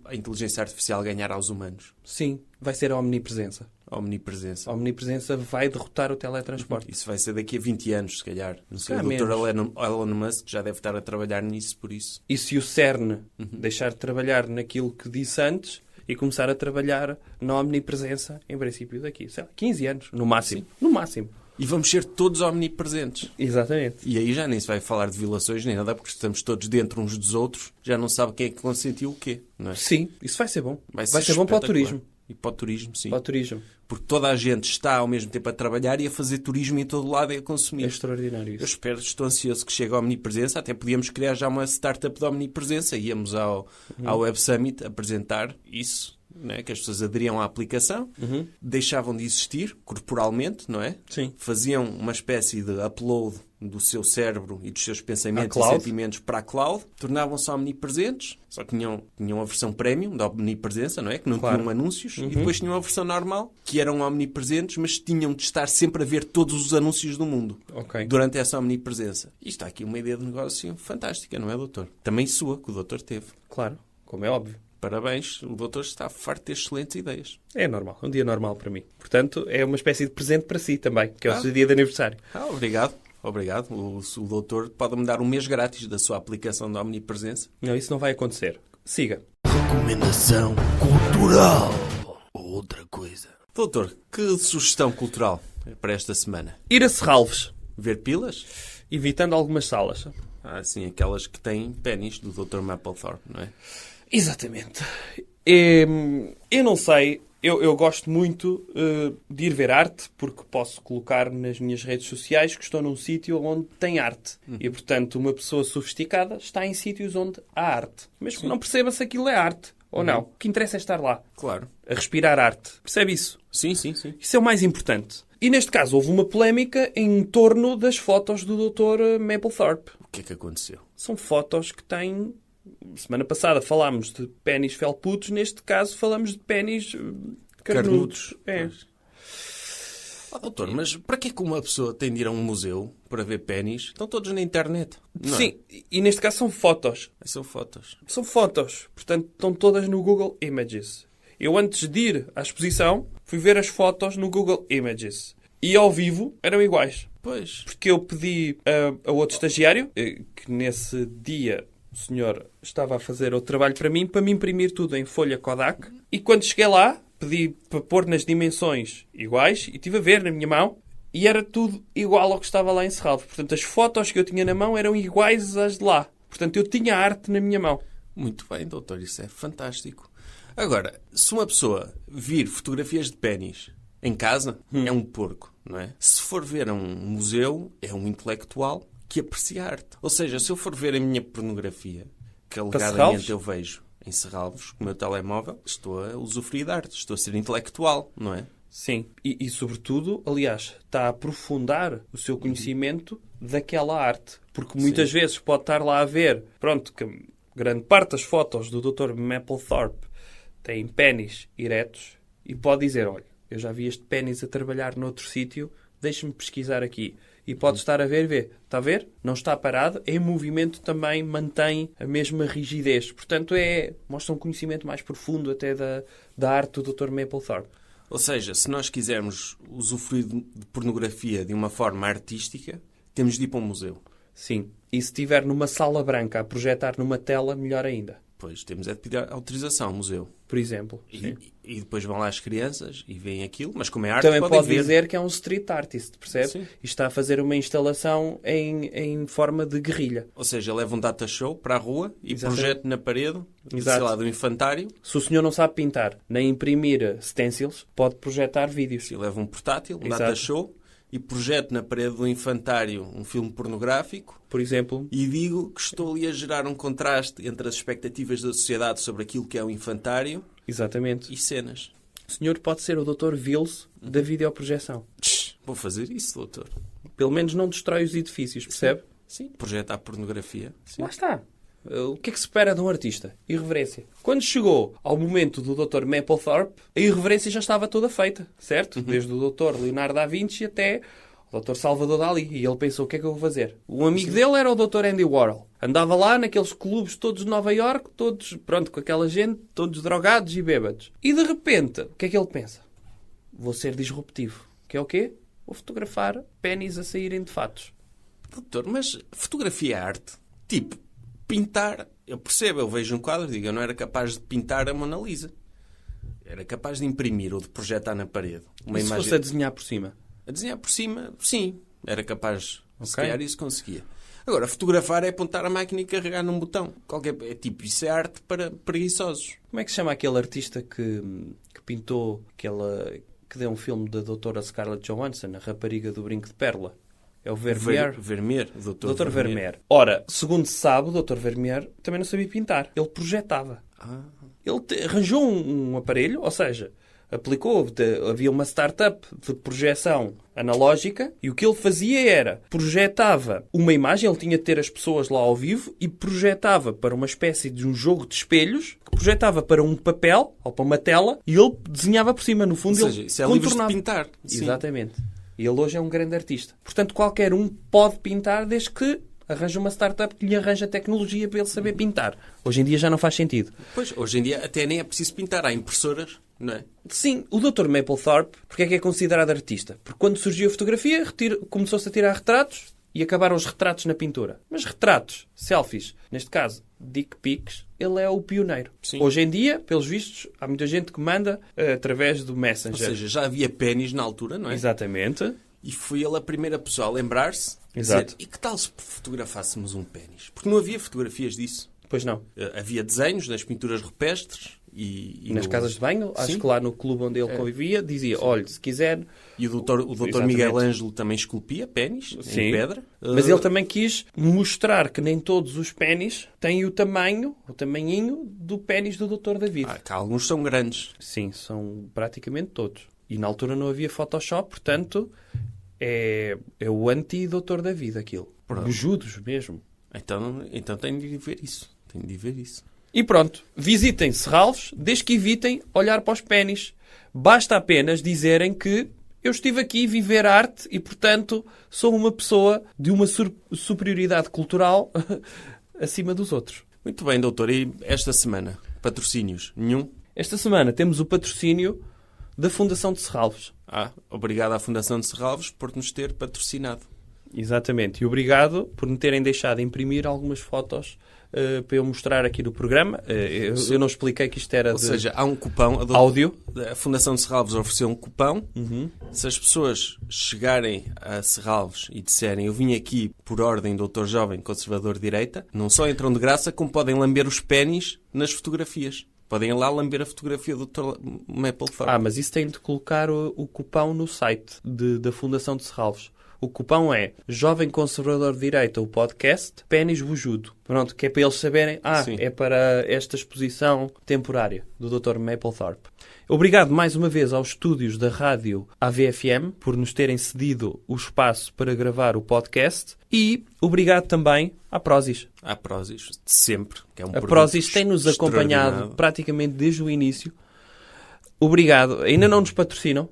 a inteligência artificial ganhar aos humanos. Sim, vai ser a omnipresença. A omnipresença. A omnipresença vai derrotar o teletransporte. Isso vai ser daqui a 20 anos, se calhar. Não sei, o menos. Dr. Elon Musk já deve estar a trabalhar nisso, por isso. E se o CERN deixar de trabalhar naquilo que disse antes e começar a trabalhar na omnipresença, em princípio daqui, sei lá, 15 anos, no máximo. Sim. No máximo. E vamos ser todos omnipresentes. Exatamente. E aí já nem se vai falar de violações nem nada, porque estamos todos dentro uns dos outros, já não sabe quem é que consentiu o quê, não é? Sim, isso vai ser bom. Vai ser ser bom para o turismo. E para o turismo, sim. Para o turismo. Porque toda a gente está ao mesmo tempo a trabalhar e a fazer turismo em todo lado e a É consumir. extraordinário Eu isso. espero, estou ansioso que chegue a Omnipresença. Até podíamos criar já uma startup de Omnipresença. Íamos ao Web Summit apresentar isso, né? Que as pessoas aderiam à aplicação, deixavam de existir corporalmente, não é? Sim. Faziam uma espécie de upload do seu cérebro e dos seus pensamentos À e cloud. sentimentos para a cloud, tornavam-se omnipresentes, só que tinham a versão premium da omnipresença, não é? Que não Claro. tinham anúncios, e depois tinham a versão normal, que eram omnipresentes, mas tinham de estar sempre a ver todos os anúncios do mundo Ok. durante essa omnipresença. E está aqui uma ideia de negócio fantástica, não é, doutor? Também sua, que o doutor teve. Claro, como é óbvio. Parabéns, o doutor está farto de excelentes ideias. É normal, um dia normal para mim. Portanto, é uma espécie de presente para si também, que é o Ah. seu dia de aniversário. Obrigado. Obrigado. O doutor pode-me dar um mês grátis da sua aplicação da omnipresença. Não, isso não vai acontecer. Siga. Recomendação cultural. Ou outra coisa. Doutor, que sugestão cultural para esta semana? Ir a Serralves, Ver pilas? evitando algumas salas. Ah, sim, aquelas que têm pênis do Dr. Mapplethorpe, não é? Exatamente. Eu não sei, eu gosto muito de ir ver arte, porque posso colocar nas minhas redes sociais que estou num sítio onde tem arte. E, portanto, uma pessoa sofisticada está em sítios onde há arte. Mesmo que não perceba se aquilo é arte ou não. O que interessa é estar lá, Claro. a respirar arte. Percebe isso? Sim, sim, sim. Isso é o mais importante. E, neste caso, houve uma polémica em torno das fotos do Dr. Mapplethorpe. O que é que aconteceu? São fotos que têm... Semana passada falámos de pénis felputos, neste caso falamos de pénis carnudos. É. Doutor, mas para que é que uma pessoa tem de ir a um museu para ver pênis? Estão todos na internet. Não é? Sim, e neste caso são fotos. São fotos. São fotos. Portanto, estão todas no Google Images. Eu, antes de ir à exposição, fui ver as fotos no Google Images. E ao vivo eram iguais. Pois. Porque eu pedi a outro estagiário, que nesse dia o senhor estava a fazer outro trabalho para mim me imprimir tudo em folha Kodak. E quando cheguei lá, pedi para pôr nas dimensões iguais e estive a ver na minha mão e era tudo igual ao que estava lá em Serralves. Portanto, as fotos que eu tinha na mão eram iguais às de lá. Portanto, eu tinha a arte na minha mão. Muito bem, doutor. Isso é fantástico. Agora, se uma pessoa vir fotografias de pênis em casa, é um porco, não é? Se for ver a um museu, é um intelectual que aprecia a arte. Ou seja, se eu for ver a minha pornografia, que alegadamente Serralves? eu vejo em Serralves, com o meu telemóvel, estou a usufruir de arte. Estou a ser intelectual, não é? Sim. E sobretudo, aliás, está a aprofundar o seu conhecimento daquela arte. Porque muitas vezes pode estar lá a ver, pronto, que grande parte das fotos do Dr. Mapplethorpe têm pénis eretos e pode dizer, olha, eu já vi este pénis a trabalhar noutro sítio, deixa-me pesquisar aqui. E pode estar a ver. Está a ver? Não está parado. Em movimento também mantém a mesma rigidez. Portanto, mostra um conhecimento mais profundo até da arte do Dr. Mapplethorpe. Ou seja, se nós quisermos usufruir de pornografia de uma forma artística, temos de ir para um museu. Sim. E se estiver numa sala branca a projetar numa tela, melhor ainda. Pois, temos é de pedir autorização ao museu. Por exemplo. Sim. E depois vão lá as crianças e veem aquilo, mas como é arte, Também podem pode ver. dizer que é um street artist, percebe? Sim. E está a fazer uma instalação em forma de guerrilha. Ou seja, leva um data show para a rua e Exatamente. projeta na parede, Exato. sei lá, do infantário, Se o senhor não sabe pintar nem imprimir stencils, pode projetar vídeos. e leva um portátil, um Exato. data show, e projeto na parede do infantário um filme pornográfico Por exemplo, e digo que estou ali a gerar um contraste entre as expectativas da sociedade sobre aquilo que é o infantário exatamente. e cenas. O senhor pode ser o Dr. Vils da videoprojeção. Vou fazer isso, doutor. Pelo menos não destrói os edifícios, percebe? Sim, projetar pornografia. Sim. Lá está. O que é que se espera de um artista? Irreverência. Quando chegou ao momento do Dr. Mapplethorpe, a irreverência já estava toda feita, certo? Desde o Dr. Leonardo da Vinci até o Dr. Salvador Dalí. E ele pensou, o que é que eu vou fazer? O amigo dele era o Dr. Andy Warhol. Andava lá naqueles clubes todos de Nova Iorque, todos, pronto, com aquela gente, todos drogados e bêbados. E de repente, o que é que ele pensa? Vou ser disruptivo. Que é o quê? Vou fotografar pénis a saírem de fatos. Doutor, mas fotografia é arte? Tipo, pintar, eu percebo, eu vejo um quadro e digo, eu não era capaz de pintar a Mona Lisa. Era capaz de imprimir ou de projetar na parede uma E se imagem. fosse a desenhar por cima? A desenhar por cima, sim, era capaz. Se Ok. calhar isso conseguia. Agora, fotografar é apontar a máquina e carregar num botão. Isso é arte para preguiçosos. Como é que se chama aquele artista que pintou que deu um filme da doutora Scarlett Johansson, a rapariga do brinco de pérola? É o Vermeer? Vermeer, o Dr. Vermeer. Ora, segundo se sabe, o Dr. Vermeer também não sabia pintar. Ele projetava. Ele arranjou um aparelho, ou seja, havia uma startup de projeção analógica e o que ele fazia era, projetava uma imagem, ele tinha de ter as pessoas lá ao vivo e projetava para uma espécie de um jogo de espelhos, que projetava para um papel ou para uma tela e ele desenhava por cima. No fundo, ou seja, isso é livros de pintar. Sim. Exatamente. E ele hoje é um grande artista. Portanto, qualquer um pode pintar desde que arranja uma startup que lhe arranja tecnologia para ele saber pintar. Hoje em dia já não faz sentido. Pois, hoje em dia até nem é preciso pintar. Há impressoras, não é? Sim, o Dr. Mapplethorpe, porque é que é considerado artista? Porque quando surgiu a fotografia, começou-se a tirar retratos e acabaram os retratos na pintura. Mas retratos, selfies, neste caso, dick pics, ele é o pioneiro. Sim. Hoje em dia, pelos vistos, há muita gente que manda através do Messenger. Ou seja, já havia pénis na altura, não é? Exatamente. E foi ele a primeira pessoa a lembrar-se. Exato. Dizer, e que tal se fotografássemos um pénis? Porque não havia fotografias disso. Pois não. Havia desenhos nas pinturas rupestres e nas casas de banho. Sim. Acho que lá no clube onde ele convivia, dizia, olha, se quiser... E o doutor Miguel Ângelo também esculpia pénis em pedra. Mas ele também quis mostrar que nem todos os pénis têm o tamanhinho do pénis do Dr. David. Que alguns são grandes. Sim, são praticamente todos. E na altura não havia Photoshop, portanto, é o anti-Dr. David aquilo. Bujudos mesmo. Então tenho de ver isso. E pronto, visitem Serralves, desde que evitem olhar para os pénis. Basta apenas dizerem que eu estive aqui a viver arte e, portanto, sou uma pessoa de uma superioridade cultural acima dos outros. Muito bem, doutor. E esta semana? Patrocínios? Nenhum? Esta semana temos o patrocínio da Fundação de Serralves. Obrigado à Fundação de Serralves por nos ter patrocinado. Exatamente. E obrigado por me terem deixado imprimir algumas fotos para eu mostrar aqui no programa. Eu não expliquei que isto era Ou seja, há um cupão. Áudio. A Fundação de Serralves ofereceu um cupão. Se as pessoas chegarem a Serralves e disserem eu vim aqui por ordem doutor jovem conservador de direita, não só entram de graça, como podem lamber os pénis nas fotografias. Podem ir lá lamber a fotografia do Dr. Mapplethorpe. Mas isso tem de colocar o cupão no site da Fundação de Serralves. O cupão é Jovem Conservador de Direita, o podcast, Pénis Bujudo. Pronto, que é para eles saberem, é para esta exposição temporária do Dr. Mapplethorpe. Obrigado mais uma vez aos estúdios da rádio AVFM por nos terem cedido o espaço para gravar o podcast e obrigado também à Prozis. À Prozis, de sempre. Que é um a Prozis tem-nos acompanhado praticamente desde o início. Obrigado. Ainda não nos patrocinam.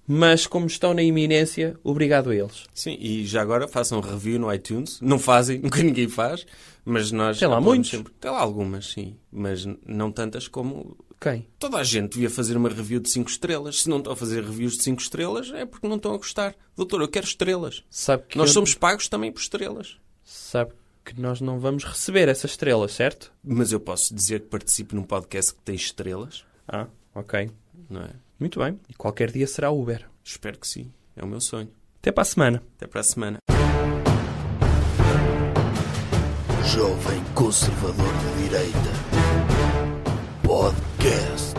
Mas como estão na iminência, obrigado a eles. Sim, e já agora façam review no iTunes. Não fazem, nunca ninguém faz, mas nós... Tem lá muitos. Tem lá algumas, sim, mas não tantas como... Quem? Toda a gente devia fazer uma review de 5 estrelas. Se não estão a fazer reviews de 5 estrelas, é porque não estão a gostar. Doutor, eu quero estrelas. Nós somos pagos também por estrelas. Sabe que nós não vamos receber essas estrelas, certo? Mas eu posso dizer que participo num podcast que tem estrelas. Ok. Não é? Muito bem. E qualquer dia será Uber. Espero que sim. É o meu sonho. Até para a semana. Até para a semana. Jovem Conservador de Direita. Podcast.